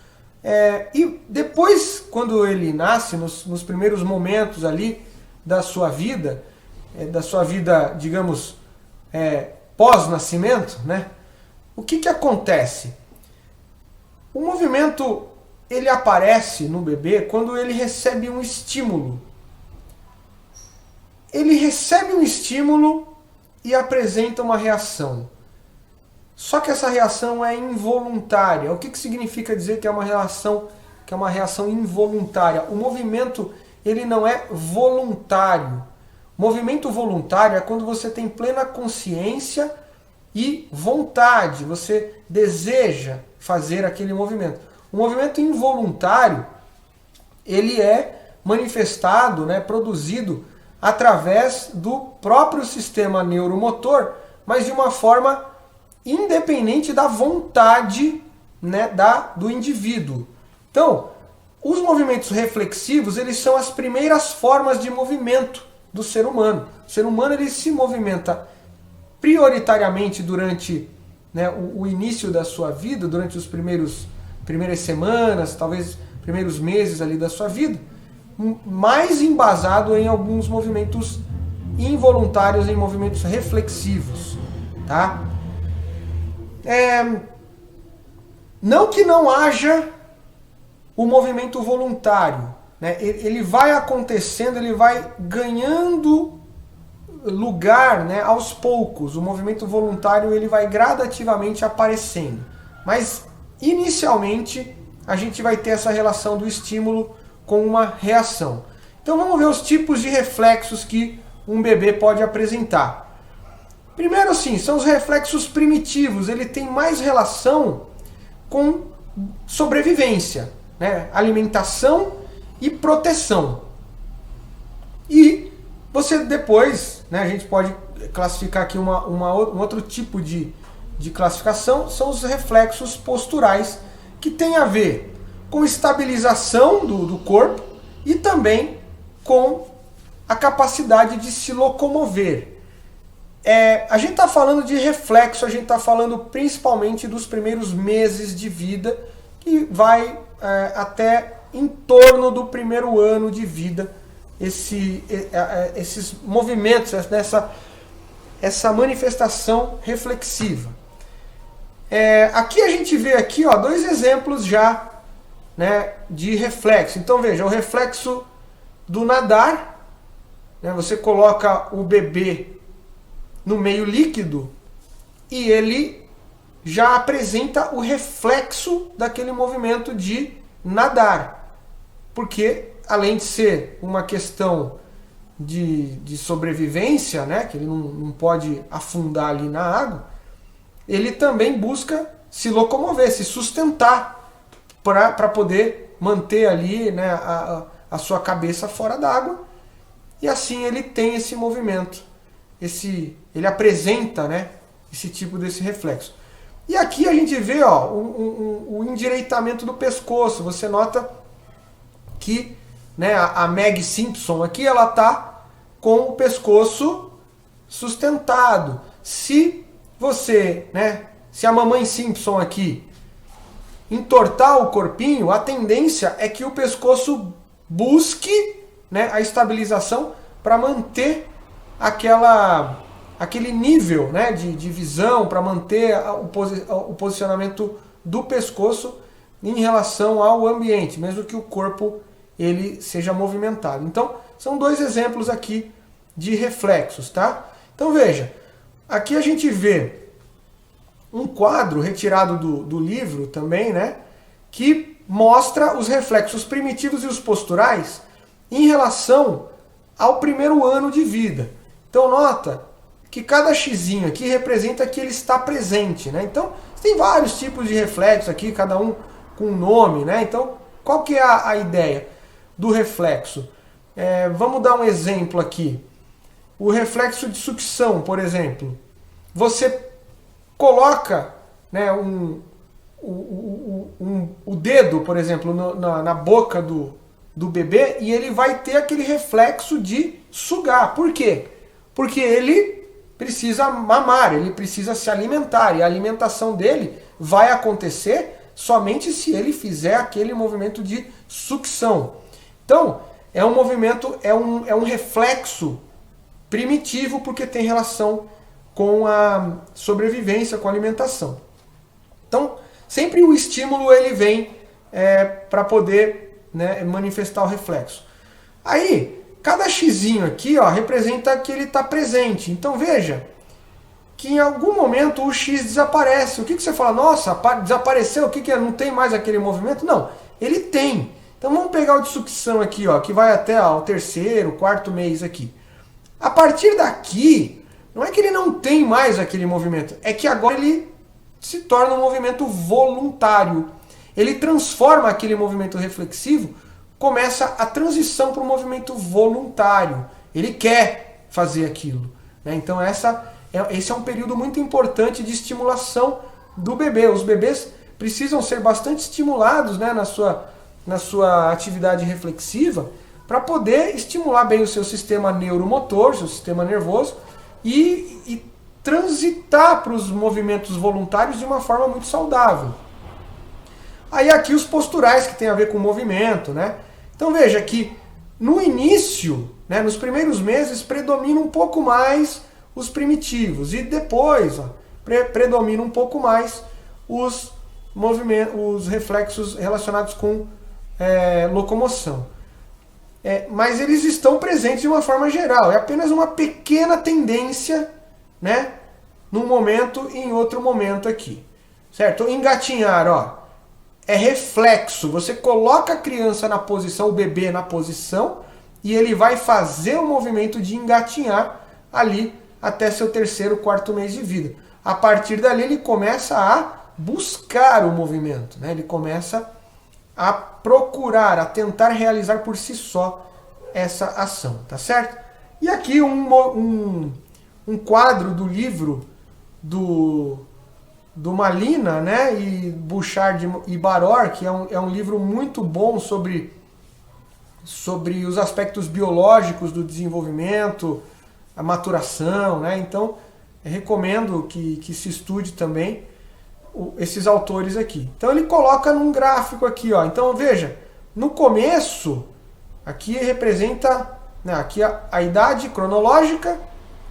E depois, quando ele nasce, nos primeiros momentos ali da sua vida, digamos, pós-nascimento, né, o que acontece? O movimento, ele aparece no bebê quando ele recebe um estímulo. Ele recebe um estímulo e apresenta uma reação. Só que essa reação é involuntária. O que significa dizer que é uma reação involuntária? O movimento, ele não é voluntário. Movimento voluntário é quando você tem plena consciência e vontade, você deseja fazer aquele movimento. O movimento involuntário, ele é manifestado, né, produzido através do próprio sistema neuromotor, mas de uma forma independente da vontade, né, do indivíduo. Então, os movimentos reflexivos, eles são as primeiras formas de movimento do ser humano. O ser humano, ele se movimenta prioritariamente durante, né, o início da sua vida, durante os primeiras semanas, talvez primeiros meses ali da sua vida, mais embasado em alguns movimentos involuntários, em movimentos reflexivos, tá? Não que não haja o movimento voluntário, né? Ele vai acontecendo, ele vai ganhando lugar, né, aos poucos. O movimento voluntário, ele vai gradativamente aparecendo, mas inicialmente a gente vai ter essa relação do estímulo com uma reação. Então vamos ver os tipos de reflexos que um bebê pode apresentar. Primeiro, sim, são os reflexos primitivos. Ele tem mais relação com sobrevivência, né? Alimentação e proteção. E você depois, né, a gente pode classificar aqui um outro tipo de classificação, são os reflexos posturais, que tem a ver com estabilização do corpo e também com a capacidade de se locomover. A gente está falando de reflexo, a gente está falando principalmente dos primeiros meses de vida, que vai até em torno do primeiro ano de vida, esses movimentos, essa manifestação reflexiva. Aqui a gente vê aqui, ó, dois exemplos já, né, de reflexo. Então veja, o reflexo do nadar, né, você coloca o bebê no meio líquido e ele já apresenta o reflexo daquele movimento de nadar. Porque, além de ser uma questão de sobrevivência, né, que ele não pode afundar ali na água, ele também busca se locomover, se sustentar para poder manter ali, né, a sua cabeça fora d'água, e assim ele tem esse movimento, ele apresenta, né, esse tipo desse reflexo. E aqui a gente vê, ó, o endireitamento do pescoço. Você nota que, né, a Meg Simpson aqui, ela está com o pescoço sustentado. Se você, né, se a mamãe Simpson aqui entortar o corpinho, a tendência é que o pescoço busque, né, a estabilização para manter aquele nível, né, de visão, para manter o posicionamento do pescoço em relação ao ambiente, mesmo que o corpo ele seja movimentado. Então, são dois exemplos aqui de reflexos, tá? Então veja, aqui a gente vê um quadro retirado do livro também, né, que mostra os reflexos primitivos e os posturais em relação ao primeiro ano de vida. Então nota que cada xizinho aqui representa que ele está presente, né? Então, tem vários tipos de reflexo aqui, cada um com um nome, né? Então, qual que é a ideia do reflexo? Vamos dar um exemplo aqui. O reflexo de sucção, por exemplo. Você coloca, né, o dedo, por exemplo, na boca do bebê e ele vai ter aquele reflexo de sugar. Por quê? Porque ele precisa mamar, ele precisa se alimentar, e a alimentação dele vai acontecer somente se ele fizer aquele movimento de sucção. Então, é um movimento, é um reflexo primitivo, porque tem relação com a sobrevivência, com a alimentação. Então, sempre o estímulo ele vem para poder, né, manifestar o reflexo. Aí, cada xizinho aqui, ó, representa que ele está presente. Então veja que em algum momento o X desaparece. O que você fala? Nossa, desapareceu, o que é? Não tem mais aquele movimento? Não, ele tem. Então vamos pegar o de sucção aqui, ó, que vai até o terceiro, quarto mês aqui. A partir daqui, não é que ele não tem mais aquele movimento, é que agora ele se torna um movimento voluntário. Ele transforma aquele movimento reflexivo, começa a transição para o movimento voluntário. Ele quer fazer aquilo, né? Então esse é um período muito importante de estimulação do bebê. Os bebês precisam ser bastante estimulados, né, na sua atividade reflexiva, para poder estimular bem o seu sistema neuromotor, seu sistema nervoso, e transitar para os movimentos voluntários de uma forma muito saudável. Aí aqui os posturais, que tem a ver com o movimento, né? Então veja que no início, né, nos primeiros meses, predomina um pouco mais os primitivos, e depois predomina um pouco mais os reflexos relacionados com locomoção. Mas eles estão presentes de uma forma geral, é apenas uma pequena tendência, né, num momento e em outro momento aqui. Certo? Engatinhar, ó, é reflexo. Você coloca a criança na posição, o bebê na posição, e ele vai fazer o movimento de engatinhar ali até seu terceiro, quarto mês de vida. A partir dali ele começa a buscar o movimento, né? Ele começa a procurar, a tentar realizar por si só essa ação, tá certo? E aqui um quadro do livro do Malina, né, e Bouchard e Baror, que é um livro muito bom sobre os aspectos biológicos do desenvolvimento, a maturação, né? Então, eu recomendo que se estude também esses autores aqui. Então ele coloca num gráfico aqui, ó. Então veja, no começo, aqui representa, né, aqui a idade cronológica.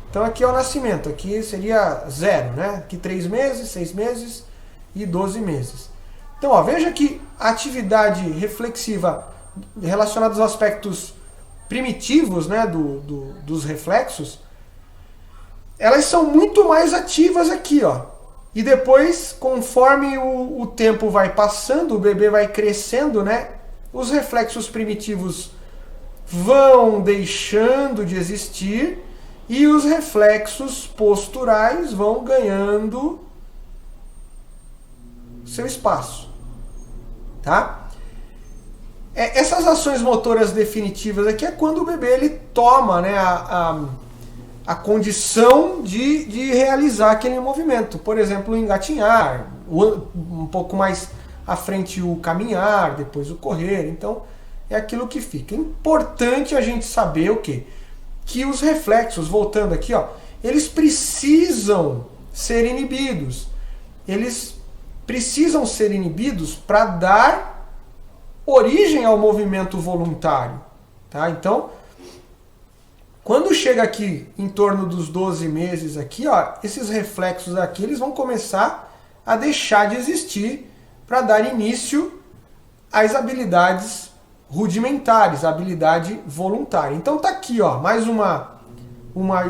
Então aqui é o nascimento, aqui seria 0, né? Aqui 3 meses, 6 meses e 12 meses. Então, ó, veja que a atividade reflexiva relacionada aos aspectos primitivos, né, dos reflexos, elas são muito mais ativas aqui, ó. E depois, conforme o tempo vai passando, o bebê vai crescendo, né, os reflexos primitivos vão deixando de existir e os reflexos posturais vão ganhando seu espaço, tá? Essas ações motoras definitivas aqui é quando o bebê ele toma, né, a condição de realizar aquele movimento. Por exemplo, o engatinhar, um pouco mais à frente o caminhar, depois o correr. Então, é aquilo que fica. É importante a gente saber o quê? Que os reflexos, voltando aqui, ó, eles precisam ser inibidos. Eles precisam ser inibidos para dar origem ao movimento voluntário, tá? Então, quando chega aqui em torno dos 12 meses aqui, ó, esses reflexos aqui eles vão começar a deixar de existir para dar início às habilidades rudimentares, a habilidade voluntária. Então tá aqui, ó, mais uma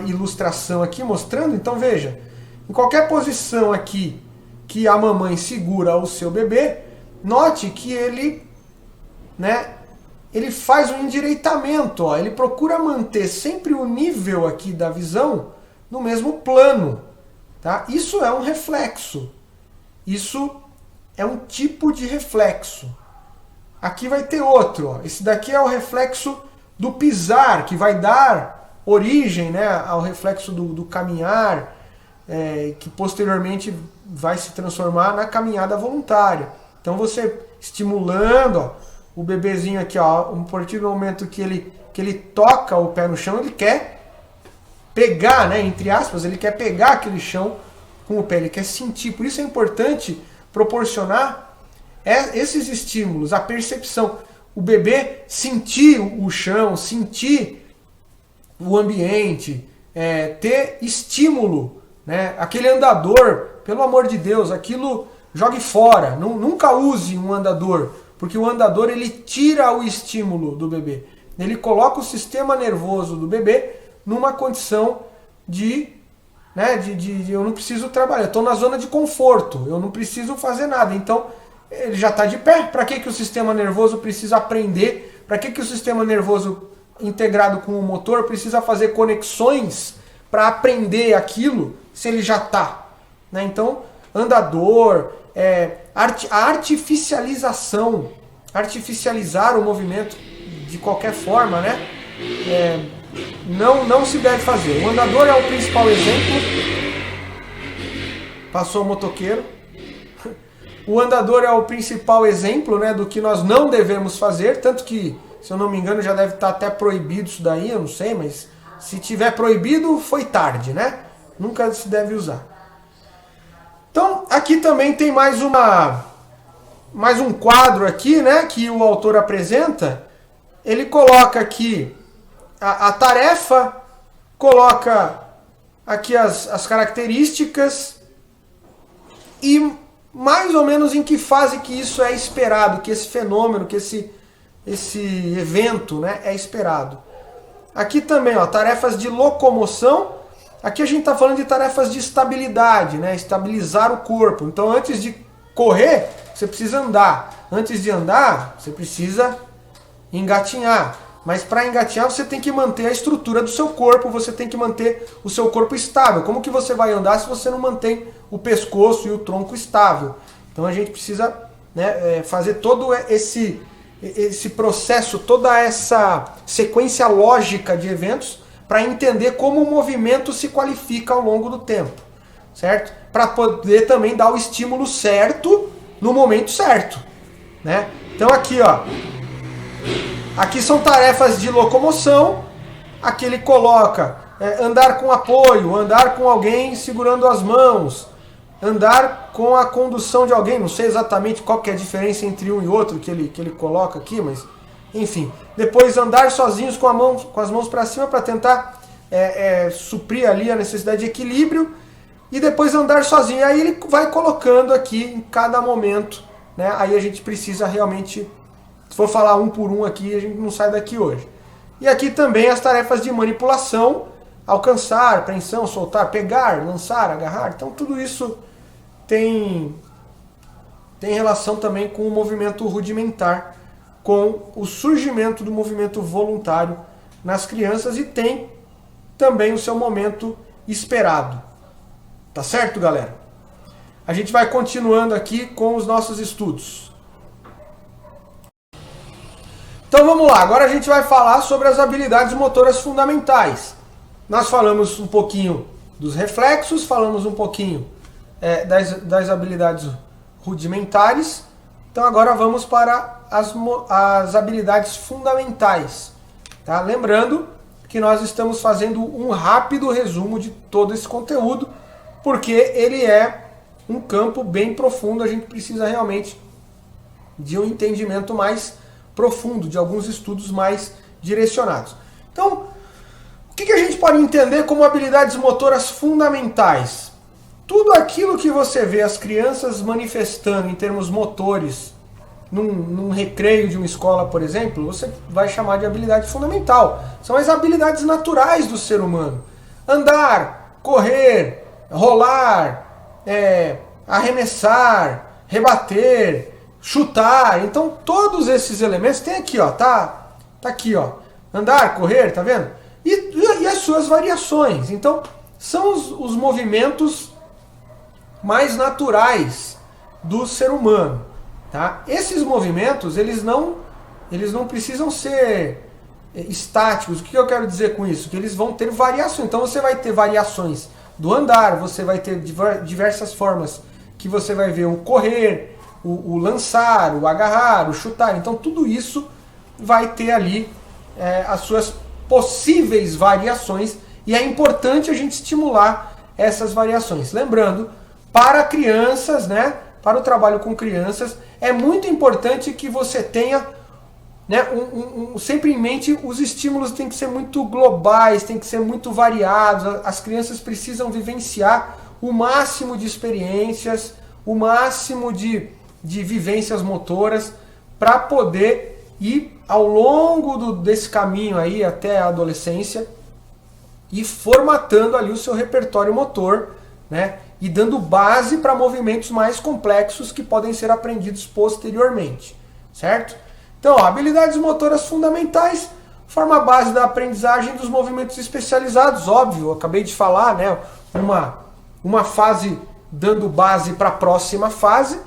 ilustração aqui mostrando. Então veja, em qualquer posição aqui que a mamãe segura o seu bebê, note que ele, né, ele faz um endireitamento, ó, ele procura manter sempre o nível aqui da visão no mesmo plano. Tá? Isso é um reflexo. Isso é um tipo de reflexo. Aqui vai ter outro. Ó. Esse daqui é o reflexo do pisar, que vai dar origem, né, ao reflexo do caminhar, que posteriormente vai se transformar na caminhada voluntária. Então você estimulando, ó, o bebezinho aqui, ó, a partir do momento que ele toca o pé no chão, ele quer pegar, né, entre aspas, ele quer pegar aquele chão com o pé, ele quer sentir. Por isso é importante proporcionar esses estímulos, a percepção. O bebê sentir o chão, sentir o ambiente, ter estímulo, né? Aquele andador, pelo amor de Deus, aquilo jogue fora. Nunca use um andador, porque o andador ele tira o estímulo do bebê. Ele coloca o sistema nervoso do bebê numa condição de eu não preciso trabalhar, eu estou na zona de conforto, eu não preciso fazer nada. Então, ele já está de pé. Para que o sistema nervoso precisa aprender? Para que o sistema nervoso integrado com o motor precisa fazer conexões para aprender aquilo se ele já está? Né? Então, andador, a artificialização, artificializar o movimento de qualquer forma, né? Não se deve fazer. O andador é o principal exemplo. Passou o motoqueiro. O andador é o principal exemplo, né, do que nós não devemos fazer, tanto que, se eu não me engano, já deve estar até proibido isso daí, eu não sei, mas se tiver proibido, foi tarde, né? Nunca se deve usar. Então, aqui também tem mais um quadro aqui, né, que o autor apresenta. Ele coloca aqui a tarefa, coloca aqui as características e mais ou menos em que fase que isso é esperado, que esse fenômeno, que esse evento, né, é esperado. Aqui também, ó, tarefas de locomoção. Aqui a gente está falando de tarefas de estabilidade, né, estabilizar o corpo. Então antes de correr, você precisa andar. Antes de andar, você precisa engatinhar. Mas para engatinhar você tem que manter a estrutura do seu corpo, você tem que manter o seu corpo estável. Como que você vai andar se você não mantém o pescoço e o tronco estável? Então a gente precisa, né, fazer todo esse processo, toda essa sequência lógica de eventos para entender como o movimento se qualifica ao longo do tempo, certo? Para poder também dar o estímulo certo no momento certo, né? Então aqui, ó, aqui são tarefas de locomoção. Aqui ele coloca andar com apoio, andar com alguém segurando as mãos, andar com a condução de alguém. Não sei exatamente qual que é a diferença entre um e outro que ele coloca aqui, mas enfim. Depois andar sozinhos com as mãos para cima para tentar suprir ali a necessidade de equilíbrio. E depois andar sozinho. Aí ele vai colocando aqui em cada momento, né? Aí a gente precisa realmente... Se for falar um por um aqui, a gente não sai daqui hoje. E aqui também as tarefas de manipulação, alcançar, apreensão, soltar, pegar, lançar, agarrar. Então tudo isso tem relação também com o movimento rudimentar, com o surgimento do movimento voluntário nas crianças e tem também o seu momento esperado. Tá certo, galera? A gente vai continuando aqui com os nossos estudos. Então vamos lá, agora a gente vai falar sobre as habilidades motoras fundamentais. Nós falamos um pouquinho dos reflexos, falamos um pouquinho das habilidades rudimentares. Então agora vamos para as habilidades fundamentais. Tá? Lembrando que nós estamos fazendo um rápido resumo de todo esse conteúdo, porque ele é um campo bem profundo, a gente precisa realmente de um entendimento mais profundo, de alguns estudos mais direcionados. Então, o que a gente pode entender como habilidades motoras fundamentais? Tudo aquilo que você vê as crianças manifestando em termos motores num recreio de uma escola, por exemplo, você vai chamar de habilidade fundamental. São as habilidades naturais do ser humano. Andar, correr, rolar, arremessar, rebater, chutar. Então todos esses elementos tem aqui, ó, tá aqui, ó, andar, correr, tá vendo? E as suas variações. Então são os movimentos mais naturais do ser humano. Tá? Esses movimentos, eles não precisam ser estáticos. O que eu quero dizer com isso? Que eles vão ter variações. Então você vai ter variações do andar, você vai ter diversas formas que você vai ver o correr, o lançar, o agarrar, o chutar. Então tudo isso vai ter ali as suas possíveis variações, e é importante a gente estimular essas variações. Lembrando, para crianças, né, para o trabalho com crianças, é muito importante que você tenha, né, sempre em mente, os estímulos têm que ser muito globais, têm que ser muito variados. As crianças precisam vivenciar o máximo de experiências, o máximo de vivências motoras, para poder ir ao longo desse caminho aí até a adolescência e formatando ali o seu repertório motor, né, e dando base para movimentos mais complexos que podem ser aprendidos posteriormente, certo? Então, ó, habilidades motoras fundamentais forma a base da aprendizagem dos movimentos especializados, óbvio, eu acabei de falar, né, uma fase dando base para a próxima fase.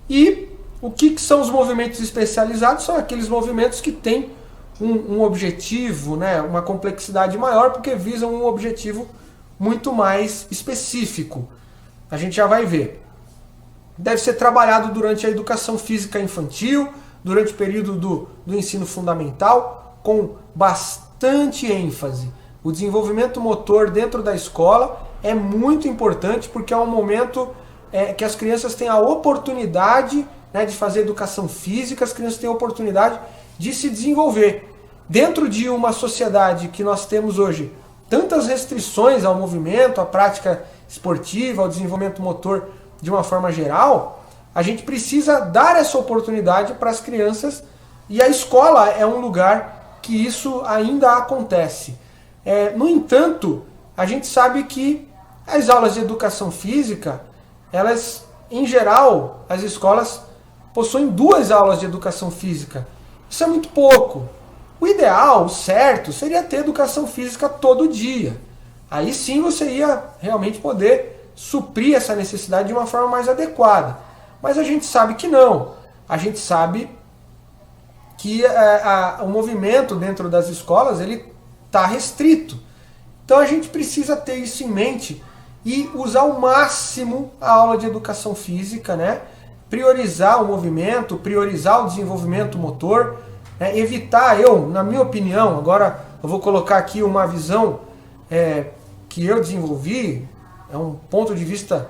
E o que são os movimentos especializados? São aqueles movimentos que têm um objetivo, né, uma complexidade maior, porque visam um objetivo muito mais específico. A gente já vai ver. Deve ser trabalhado durante a educação física infantil, durante o período do ensino fundamental, com bastante ênfase. O desenvolvimento motor dentro da escola é muito importante, porque é um momento que as crianças têm a oportunidade, né, de fazer educação física, as crianças têm a oportunidade de se desenvolver. Dentro de uma sociedade que nós temos hoje tantas restrições ao movimento, à prática esportiva, ao desenvolvimento motor de uma forma geral, a gente precisa dar essa oportunidade para as crianças, e a escola é um lugar que isso ainda acontece. No entanto, a gente sabe que as aulas de educação física, elas, em geral, as escolas possuem 2 aulas de educação física. Isso é muito pouco. O ideal, o certo, seria ter educação física todo dia. Aí sim você ia realmente poder suprir essa necessidade de uma forma mais adequada. Mas a gente sabe que não. A gente sabe que o movimento dentro das escolas ele está restrito. Então a gente precisa ter isso em mente e usar ao máximo a aula de educação física, né? Priorizar o movimento, priorizar o desenvolvimento motor, né? Evitar, na minha opinião, agora eu vou colocar aqui uma visão que eu desenvolvi, é um ponto de vista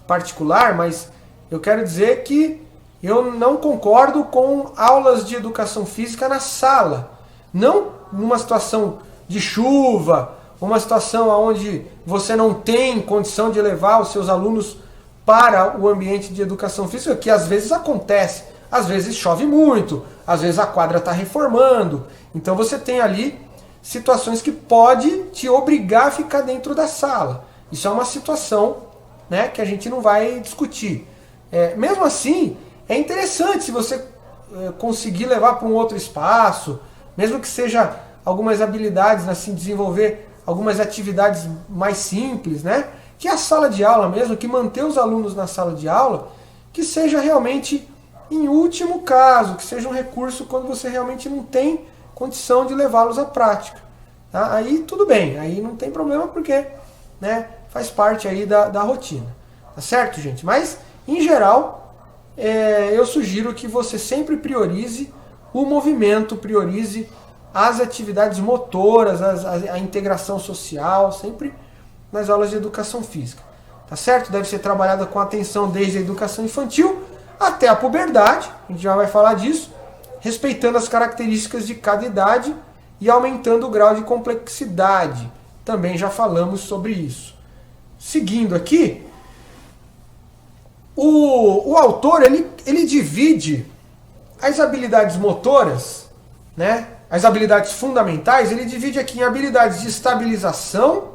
particular, mas eu quero dizer que eu não concordo com aulas de educação física na sala. Não numa situação de chuva, uma situação onde você não tem condição de levar os seus alunos para o ambiente de educação física, que às vezes acontece. Às vezes chove muito, às vezes a quadra está reformando. Então você tem ali situações que pode te obrigar a ficar dentro da sala. Isso é uma situação, né, que a gente não vai discutir. Mesmo assim, é interessante se você conseguir levar para um outro espaço, mesmo que seja algumas habilidades, assim, desenvolver algumas atividades mais simples, né? Que a sala de aula mesmo, que manter os alunos na sala de aula, que seja realmente em último caso, que seja um recurso quando você realmente não tem condição de levá-los à prática. Tá? Aí tudo bem, aí não tem problema porque, né, faz parte aí da rotina. Tá certo, gente? Mas, em geral, eu sugiro que você sempre priorize o movimento, priorize as atividades motoras, a integração social, sempre nas aulas de educação física. Tá certo? Deve ser trabalhada com atenção desde a educação infantil até a puberdade, a gente já vai falar disso, respeitando as características de cada idade e aumentando o grau de complexidade. Também já falamos sobre isso. Seguindo aqui, o autor ele divide as habilidades motoras, né, as habilidades fundamentais, ele divide aqui em habilidades de estabilização,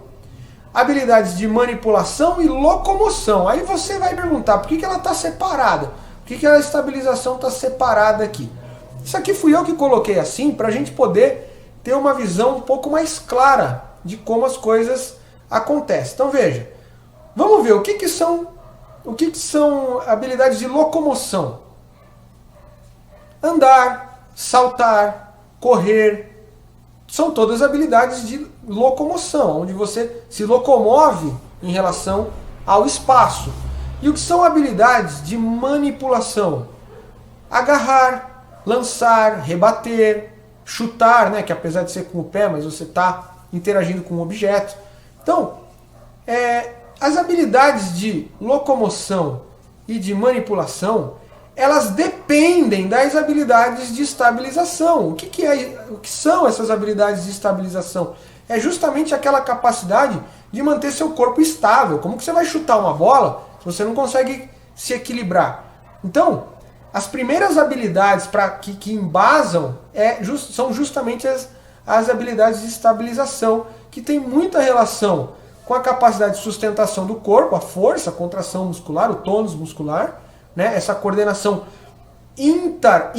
habilidades de manipulação e locomoção. Aí você vai perguntar, por que ela está separada? Por que a estabilização está separada aqui? Isso aqui fui eu que coloquei assim, para a gente poder ter uma visão um pouco mais clara de como as coisas acontece. Então veja, vamos ver o que são habilidades de locomoção. Andar, saltar, correr, são todas habilidades de locomoção, onde você se locomove em relação ao espaço. E o que são habilidades de manipulação? Agarrar, lançar, rebater, chutar, né, que apesar de ser com o pé, mas você está interagindo com um objeto. Então, as habilidades de locomoção e de manipulação, elas dependem das habilidades de estabilização. O que são essas habilidades de estabilização? É justamente aquela capacidade de manter seu corpo estável. Como que você vai chutar uma bola se você não consegue se equilibrar? Então, as primeiras habilidades que embasam são justamente as habilidades de estabilização, que tem muita relação com a capacidade de sustentação do corpo, a força, a contração muscular, o tônus muscular, né? Essa coordenação intra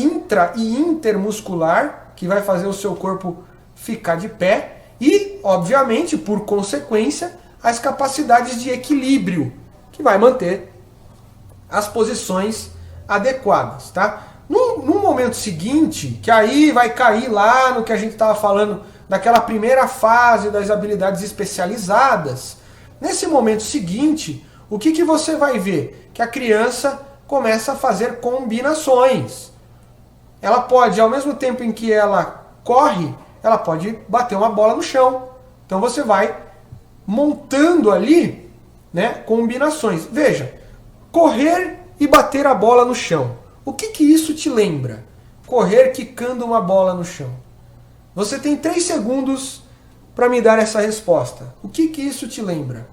e intermuscular, que vai fazer o seu corpo ficar de pé, e, obviamente, por consequência, as capacidades de equilíbrio, que vai manter as posições adequadas, tá? No momento seguinte, que aí vai cair lá no que a gente estava falando daquela primeira fase das habilidades especializadas, nesse momento seguinte, o que você vai ver? Que a criança começa a fazer combinações. Ela pode, ao mesmo tempo em que ela corre, ela pode bater uma bola no chão. Então você vai montando ali, né, combinações. Veja, correr e bater a bola no chão. O que isso te lembra? Correr quicando uma bola no chão. Você tem 3 segundos para me dar essa resposta. O que isso te lembra?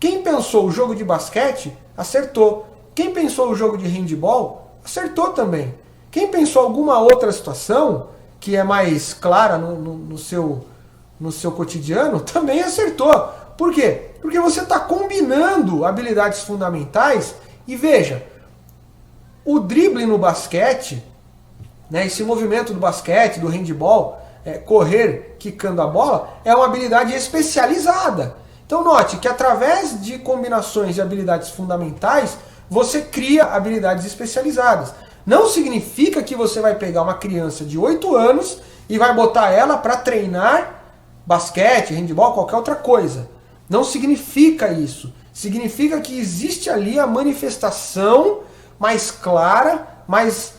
Quem pensou o jogo de basquete, acertou. Quem pensou o jogo de handebol, acertou também. Quem pensou alguma outra situação, que é mais clara no seu cotidiano, também acertou. Por quê? Porque você está combinando habilidades fundamentais. E veja, o drible no basquete, né, esse movimento do basquete, do handebol, correr quicando a bola, é uma habilidade especializada. Então note que através de combinações de habilidades fundamentais, você cria habilidades especializadas. Não significa que você vai pegar uma criança de 8 anos e vai botar ela para treinar basquete, handebol, qualquer outra coisa. Não significa isso. Significa que existe ali a manifestação mais clara, mais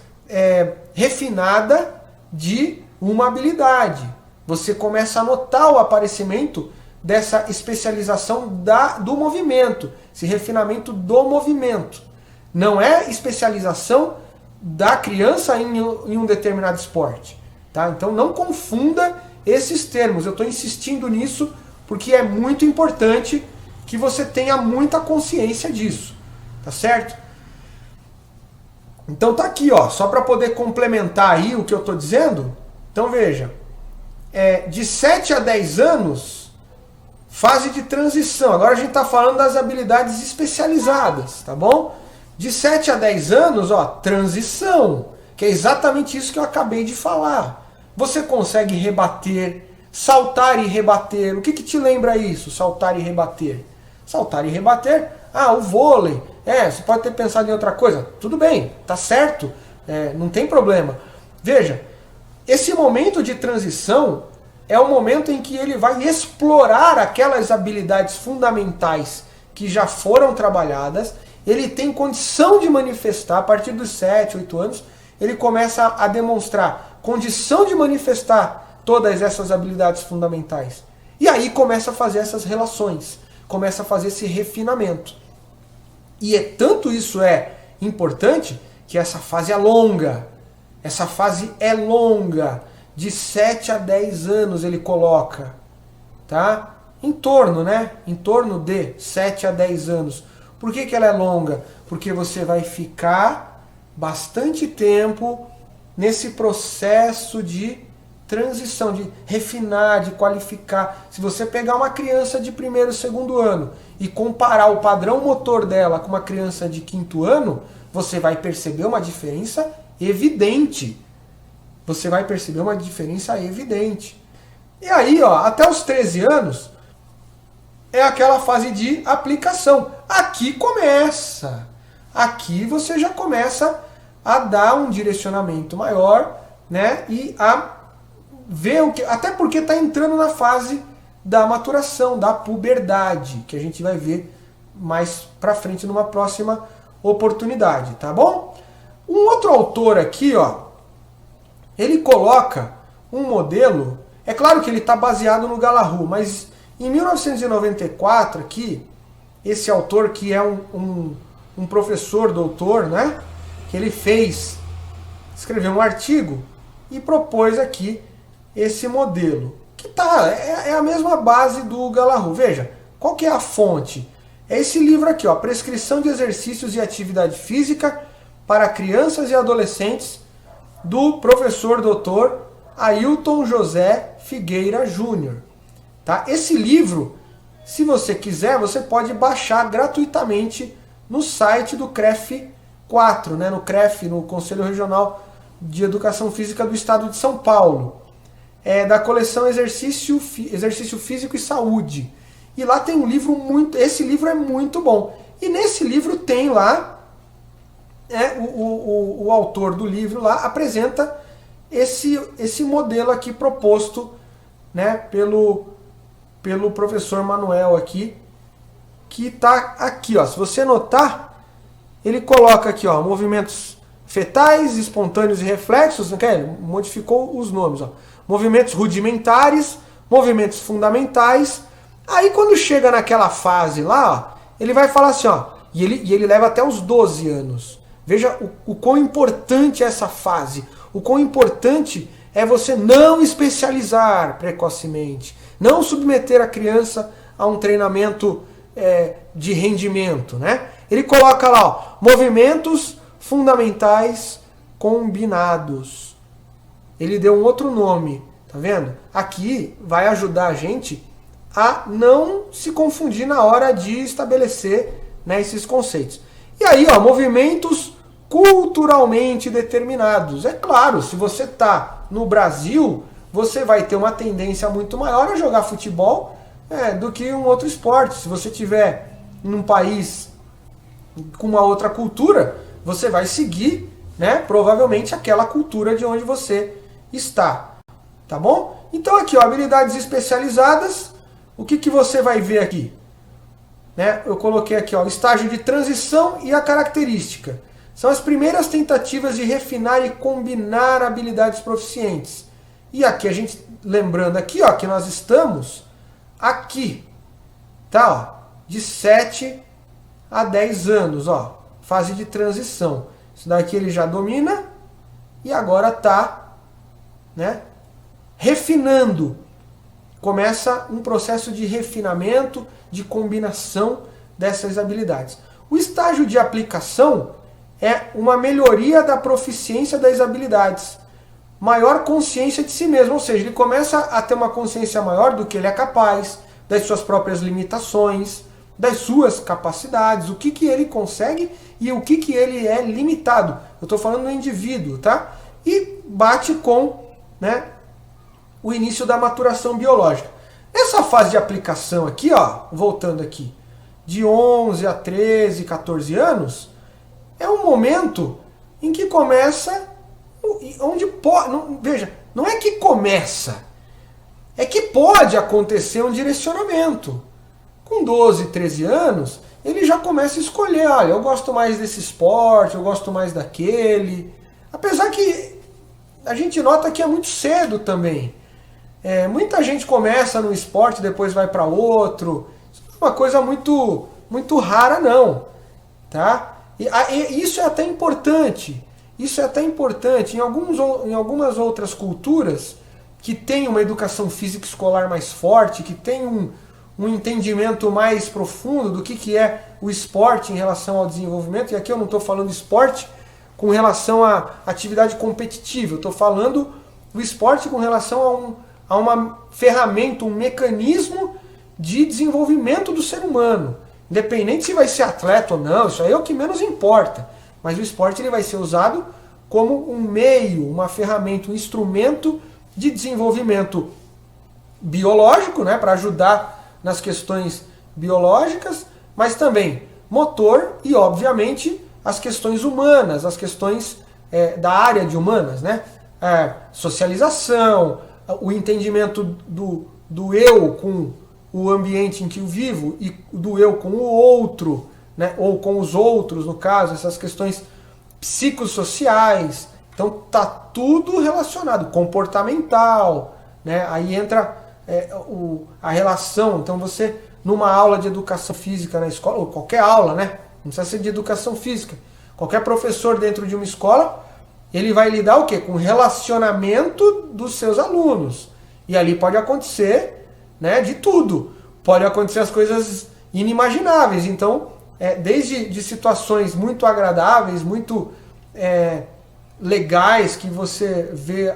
refinada de uma habilidade. Você começa a notar o aparecimento dessa especialização do movimento, esse refinamento do movimento. Não é especialização da criança em um determinado esporte. Tá? Então não confunda esses termos. Eu estou insistindo nisso porque é muito importante que você tenha muita consciência disso. Tá certo? Então tá aqui, ó, só para poder complementar aí o que eu estou dizendo. Então veja, de 7 a 10 anos, fase de transição. Agora a gente está falando das habilidades especializadas, tá bom? De 7 a 10 anos, ó, transição, que é exatamente isso que eu acabei de falar. Você consegue rebater, saltar e rebater. O que te lembra isso, saltar e rebater? Saltar e rebater, o vôlei. Você pode ter pensado em outra coisa. Tudo bem, tá certo, não tem problema. Veja, esse momento de transição é o momento em que ele vai explorar aquelas habilidades fundamentais que já foram trabalhadas. Ele tem condição de manifestar, a partir dos 7, 8 anos, ele começa a demonstrar condição de manifestar todas essas habilidades fundamentais. E aí começa a fazer essas relações, começa a fazer esse refinamento. E tanto isso é importante que essa fase é longa. Essa fase é longa. De 7 a 10 anos ele coloca. Tá? Em torno de 7 a 10 anos. Por que ela é longa? Porque você vai ficar bastante tempo nesse processo de transição, de refinar, de qualificar. Se você pegar uma criança de 1º, 2º ano e comparar o padrão motor dela com uma criança de 5º ano, você vai perceber uma diferença evidente. Você vai perceber uma diferença evidente. E aí, ó, até os 13 anos, é aquela fase de aplicação. Aqui começa. Aqui você já começa a dar um direcionamento maior, né? E a ver o que. Até porque está entrando na fase da maturação, da puberdade, que a gente vai ver mais pra frente numa próxima oportunidade, tá bom? Um outro autor aqui, ó, ele coloca um modelo, é claro que ele está baseado no Galahu, mas em 1994 aqui, esse autor que é um professor, doutor, né, que ele escreveu um artigo e propôs aqui esse modelo, que é a mesma base do Galahu. Veja, qual que é a fonte? É esse livro aqui, ó, Prescrição de Exercícios e Atividade Física para Crianças e Adolescentes, do professor doutor Ailton José Figueira Júnior. Tá? Esse livro, se você quiser, você pode baixar gratuitamente no site do CREF 4, né, no CREF, no Conselho Regional de Educação Física do Estado de São Paulo. É da coleção Exercício Físico e Saúde. E lá tem um livro esse livro é muito bom. E nesse livro tem lá, o autor do livro lá apresenta esse modelo aqui proposto, né, pelo professor Manuel aqui, que está aqui, ó. Se você notar, ele coloca aqui, ó, movimentos fetais, espontâneos e reflexos, né, ele modificou os nomes, ó. Movimentos rudimentares, movimentos fundamentais. Aí quando chega naquela fase lá, ó, ele vai falar assim, ó, e ele leva até os 12 anos. Veja o quão importante é essa fase, o quão importante é você não especializar precocemente, não submeter a criança a um treinamento de rendimento, né? Ele coloca lá, ó, movimentos fundamentais combinados. Ele deu um outro nome, tá vendo? Aqui vai ajudar a gente a não se confundir na hora de estabelecer, né, esses conceitos. E aí, ó, movimentos culturalmente determinados. É claro, se você está no Brasil, você vai ter uma tendência muito maior a jogar futebol do que um outro esporte. Se você estiver num país com uma outra cultura, você vai seguir, né, provavelmente aquela cultura de onde você está. Tá bom? Então aqui, ó, habilidades especializadas. O que você vai ver aqui? Né? Eu coloquei aqui, ó, o estágio de transição e a característica. São as primeiras tentativas de refinar e combinar habilidades proficientes. E aqui a gente, lembrando aqui, ó, que nós estamos aqui, tá, ó, de 7 a 10 anos, ó, fase de transição. Isso daqui ele já domina e agora tá, né, refinando. Começa um processo de refinamento, de combinação dessas habilidades. O estágio de aplicação é uma melhoria da proficiência das habilidades, maior consciência de si mesmo, ou seja, ele começa a ter uma consciência maior do que ele é capaz, das suas próprias limitações, das suas capacidades, o que ele consegue e o que ele é limitado. Eu estou falando do indivíduo, tá? E bate com, né, o início da maturação biológica. Essa fase de aplicação aqui, ó, voltando aqui, de 11 a 13, 14 anos, é um momento em que começa, onde pode, veja, não é que começa, é que pode acontecer um direcionamento. Com 12, 13 anos, ele já começa a escolher, olha, eu gosto mais desse esporte, eu gosto mais daquele. Apesar que a gente nota que é muito cedo também. Muita gente começa num esporte e depois vai para outro. Isso não é uma coisa muito, muito rara, não. Tá? E isso é até importante. Isso é até importante. Em algumas outras culturas que têm uma educação física escolar mais forte, que tem um entendimento mais profundo do que é o esporte em relação ao desenvolvimento, e aqui eu não estou falando esporte com relação à atividade competitiva, eu estou falando do esporte com relação a uma ferramenta, um mecanismo de desenvolvimento do ser humano. Independente se vai ser atleta ou não, isso aí é o que menos importa. Mas o esporte ele vai ser usado como um meio, uma ferramenta, um instrumento de desenvolvimento biológico, né, para ajudar nas questões biológicas, mas também motor e, obviamente, as questões humanas, as questões da área de humanas, né? Socialização, o entendimento do eu com o ambiente em que eu vivo e do eu com o outro, né? Ou com os outros, no caso, essas questões psicossociais. Então tá tudo relacionado, comportamental, né? Aí entra a relação. Então você, numa aula de educação física na escola, ou qualquer aula, né? Não precisa ser de educação física. Qualquer professor dentro de uma escola, ele vai lidar o quê? Com o relacionamento dos seus alunos. E ali pode acontecer, né, de tudo. Pode acontecer as coisas inimagináveis. Então, desde de situações muito agradáveis, muito legais, que você vê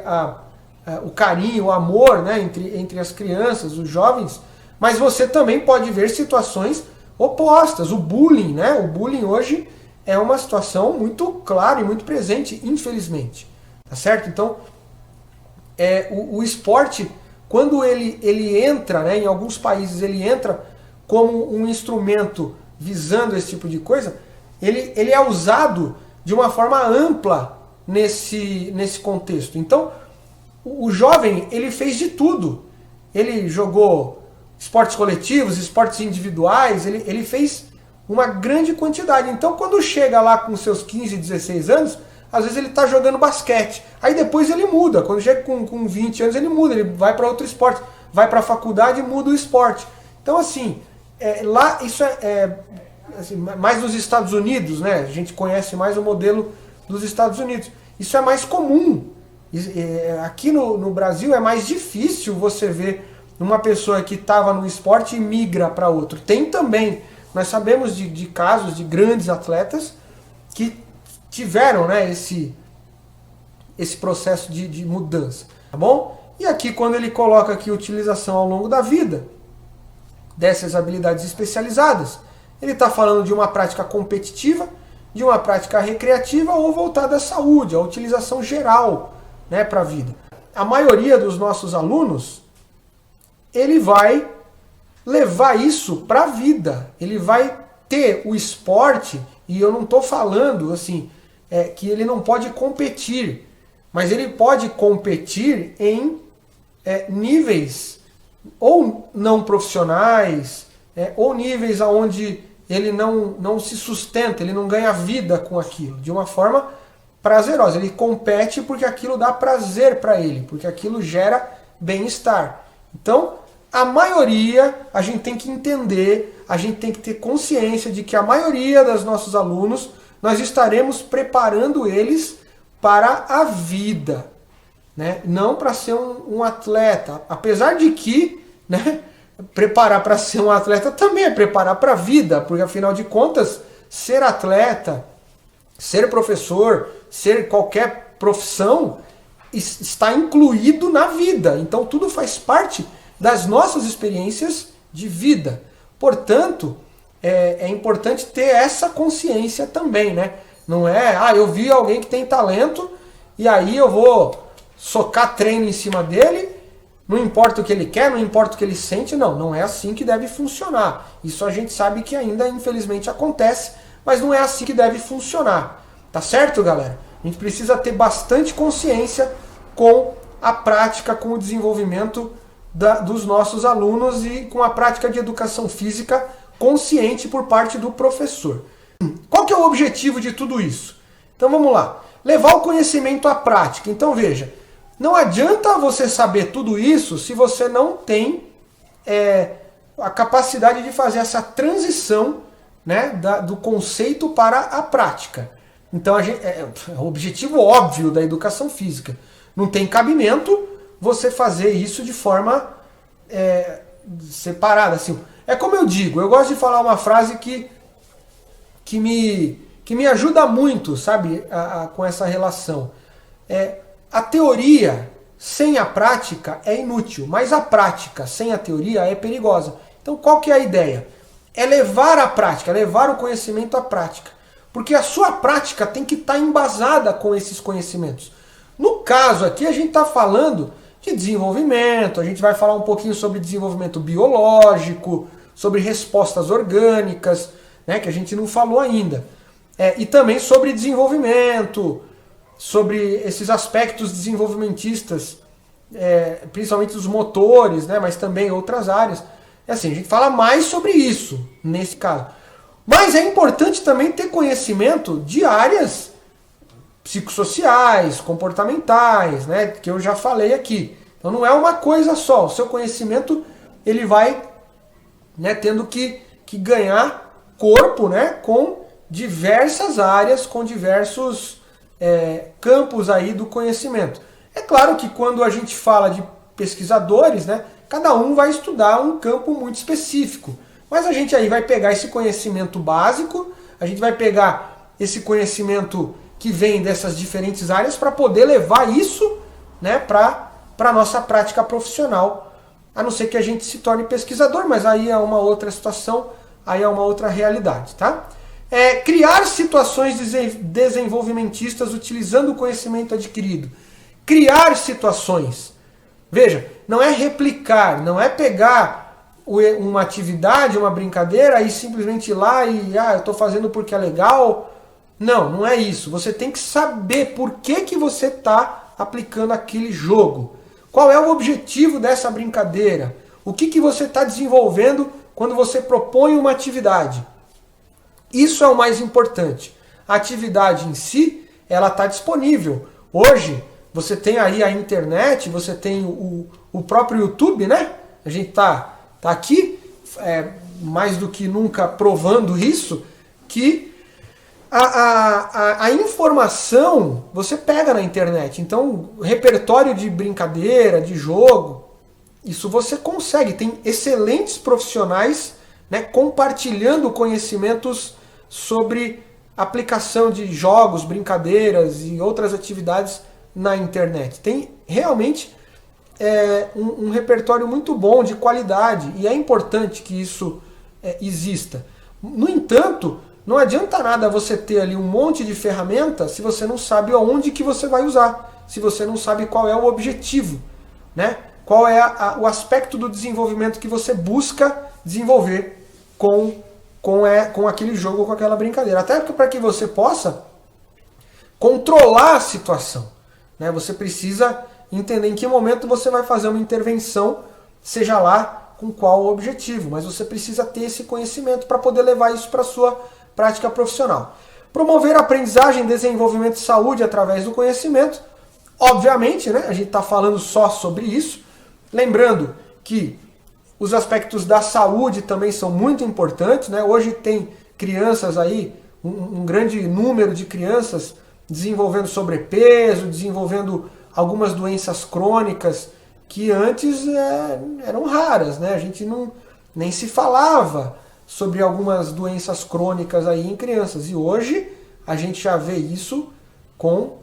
o carinho, o amor, né, entre as crianças, os jovens, mas você também pode ver situações opostas. O bullying, né? O bullying hoje é uma situação muito clara e muito presente, infelizmente. Tá certo? Então, o esporte, quando ele entra, né, em alguns países ele entra como um instrumento visando esse tipo de coisa, ele é usado de uma forma ampla nesse contexto. Então, o jovem, ele fez de tudo. Ele jogou esportes coletivos, esportes individuais, ele fez uma grande quantidade. Então, quando chega lá com seus 15, 16 anos, às vezes ele está jogando basquete. Aí depois ele muda. Quando chega com 20 anos, ele muda. Ele vai para outro esporte. Vai para a faculdade e muda o esporte. Então, assim, lá isso assim, mais nos Estados Unidos, né? A gente conhece mais o modelo dos Estados Unidos. Isso é mais comum. Aqui no Brasil é mais difícil você ver uma pessoa que estava no esporte e migra para outro. Tem também. Nós sabemos de casos de grandes atletas que tiveram, né, esse processo de mudança, tá bom? E aqui, quando ele coloca aqui utilização ao longo da vida dessas habilidades especializadas, ele está falando de uma prática competitiva, de uma prática recreativa ou voltada à saúde, à utilização geral, né, para a vida. A maioria dos nossos alunos, ele vai levar isso para a vida. Ele vai ter o esporte, e eu não estou falando assim, que ele não pode competir, mas ele pode competir em níveis ou não profissionais, ou níveis onde ele não se sustenta, ele não ganha vida com aquilo, de uma forma prazerosa. Ele compete porque aquilo dá prazer para ele, porque aquilo gera bem-estar. Então, a maioria, a gente tem que entender, a gente tem que ter consciência de que a maioria dos nossos alunos, nós estaremos preparando eles para a vida, né? Não para ser um atleta. Apesar de que, né, preparar para ser um atleta também é preparar para a vida, porque afinal de contas, ser atleta, ser professor, ser qualquer profissão, está incluído na vida. Então tudo faz parte das nossas experiências de vida. Portanto, é importante ter essa consciência também, né? Não é, eu vi alguém que tem talento e aí eu vou socar treino em cima dele, não importa o que ele quer, não importa o que ele sente. Não é assim que deve funcionar. Isso a gente sabe que ainda, infelizmente, acontece, mas não é assim que deve funcionar. Tá certo, galera? A gente precisa ter bastante consciência com a prática, com o desenvolvimento dos nossos alunos e com a prática de educação física consciente por parte do professor. Qual que é o objetivo de tudo isso? Então vamos lá. Levar o conhecimento à prática. Então veja, não adianta você saber tudo isso se você não tem a capacidade de fazer essa transição, né, do conceito para a prática. Então é o objetivo óbvio da educação física. Não tem cabimento você fazer isso de forma separada. Assim. É como eu digo, eu gosto de falar uma frase que me ajuda muito, sabe, com essa relação. A teoria sem a prática é inútil, mas a prática sem a teoria é perigosa. Então qual que é a ideia? É levar a prática, levar o conhecimento à prática. Porque a sua prática tem que estar embasada com esses conhecimentos. No caso aqui a gente está falando de desenvolvimento, a gente vai falar um pouquinho sobre desenvolvimento biológico, sobre respostas orgânicas, né, que a gente não falou ainda. E também sobre desenvolvimento, sobre esses aspectos desenvolvimentistas, principalmente os motores, né, mas também outras áreas. Assim, a gente fala mais sobre isso nesse caso. Mas é importante também ter conhecimento de áreas psicossociais, comportamentais, né, que eu já falei aqui. Então não é uma coisa só. O seu conhecimento ele vai, né, tendo que ganhar corpo, né, com diversas áreas, com diversos campos aí do conhecimento. É claro que quando a gente fala de pesquisadores, né, cada um vai estudar um campo muito específico. Mas a gente aí vai pegar esse conhecimento básico, a gente vai pegar esse conhecimento que vem dessas diferentes áreas para poder levar isso, né, para a nossa prática profissional. A não ser que a gente se torne pesquisador, mas aí é uma outra situação, aí é uma outra realidade, tá? Criar situações desenvolvimentistas utilizando o conhecimento adquirido. Criar situações. Veja, não é replicar, não é pegar uma atividade, uma brincadeira e simplesmente ir lá e eu estou fazendo porque é legal. Não, não é isso. Você tem que saber por que você está aplicando aquele jogo. Qual é o objetivo dessa brincadeira? O que você está desenvolvendo quando você propõe uma atividade? Isso é o mais importante. A atividade em si, ela está disponível. Hoje, você tem aí a internet, você tem o próprio YouTube, né? A gente tá aqui, mais do que nunca provando isso, que a informação você pega na internet. Então, repertório de brincadeira, de jogo, isso você consegue. Tem excelentes profissionais, né, compartilhando conhecimentos sobre aplicação de jogos, brincadeiras e outras atividades na internet. Tem realmente um repertório muito bom, de qualidade, e é importante que isso exista. No entanto, não adianta nada você ter ali um monte de ferramentas se você não sabe aonde que você vai usar, se você não sabe qual é o objetivo, né? Qual é o aspecto do desenvolvimento que você busca desenvolver com aquele jogo, com aquela brincadeira. Até para que você possa controlar a situação, né? Você precisa entender em que momento você vai fazer uma intervenção, seja lá com qual objetivo, mas você precisa ter esse conhecimento para poder levar isso para a sua prática profissional. Promover a aprendizagem, desenvolvimento de saúde através do conhecimento. Obviamente, né, a gente está falando só sobre isso. Lembrando que os aspectos da saúde também são muito importantes, né? Hoje tem crianças aí, um grande número de crianças desenvolvendo sobrepeso, desenvolvendo algumas doenças crônicas que antes eram raras, né? A gente nem se falava sobre algumas doenças crônicas aí em crianças. E hoje a gente já vê isso com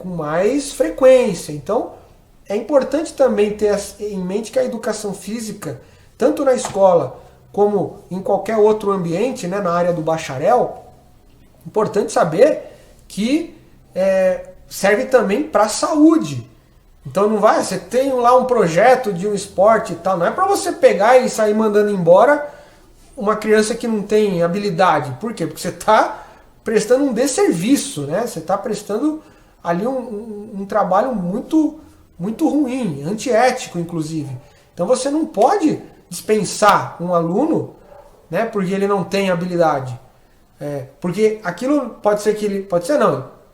mais frequência. Então é importante também ter em mente que a educação física, tanto na escola como em qualquer outro ambiente, né, na área do bacharel, importante saber que serve também para a saúde. Então não vai, você tem lá um projeto de um esporte e tal, não é para você pegar e sair mandando embora uma criança que não tem habilidade. Por quê? Porque você está prestando um desserviço, né? Você está prestando ali um trabalho muito, muito ruim, antiético, inclusive. Então você não pode dispensar um aluno, né, porque ele não tem habilidade. Porque aquilo pode ser que ele... Pode ser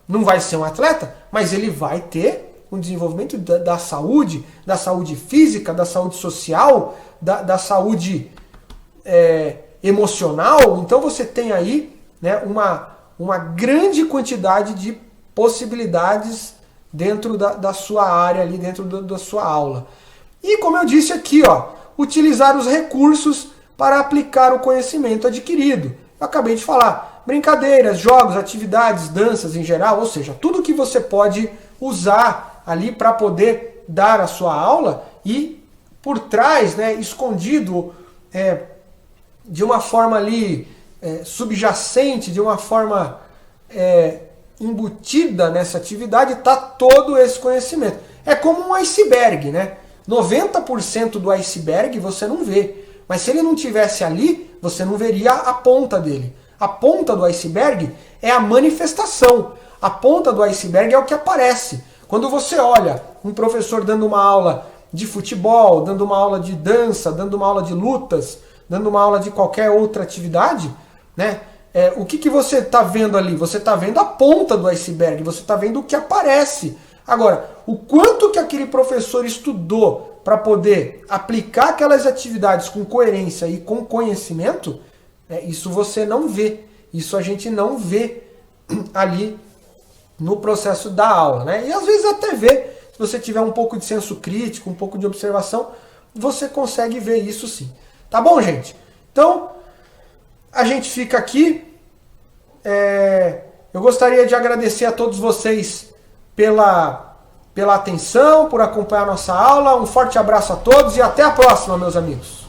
não vai ser um atleta, mas ele vai ter um desenvolvimento da saúde física, da saúde social, da saúde emocional. Então você tem aí, né, uma grande quantidade de possibilidades dentro da sua área, ali dentro da sua aula. E como eu disse aqui, utilizar os recursos para aplicar o conhecimento adquirido. Eu acabei de falar, brincadeiras, jogos, atividades, danças em geral, ou seja, tudo que você pode usar ali para poder dar a sua aula e por trás, né, escondido, de uma forma ali subjacente, de uma forma embutida nessa atividade, está todo esse conhecimento. É como um iceberg, né? 90% do iceberg você não vê. Mas se ele não tivesse ali, você não veria a ponta dele. A ponta do iceberg é a manifestação. A ponta do iceberg é o que aparece. Quando você olha um professor dando uma aula de futebol, dando uma aula de dança, dando uma aula de lutas, dando uma aula de qualquer outra atividade, né? O que você está vendo ali? Você está vendo a ponta do iceberg, você está vendo o que aparece. Agora, o quanto que aquele professor estudou para poder aplicar aquelas atividades com coerência e com conhecimento, isso você não vê. Isso a gente não vê ali no processo da aula, né? E às vezes até vê, se você tiver um pouco de senso crítico, um pouco de observação, você consegue ver isso sim. Tá bom, gente? Então, a gente fica aqui. Eu gostaria de agradecer a todos vocês pela atenção, por acompanhar a nossa aula. Um forte abraço a todos e até a próxima, meus amigos.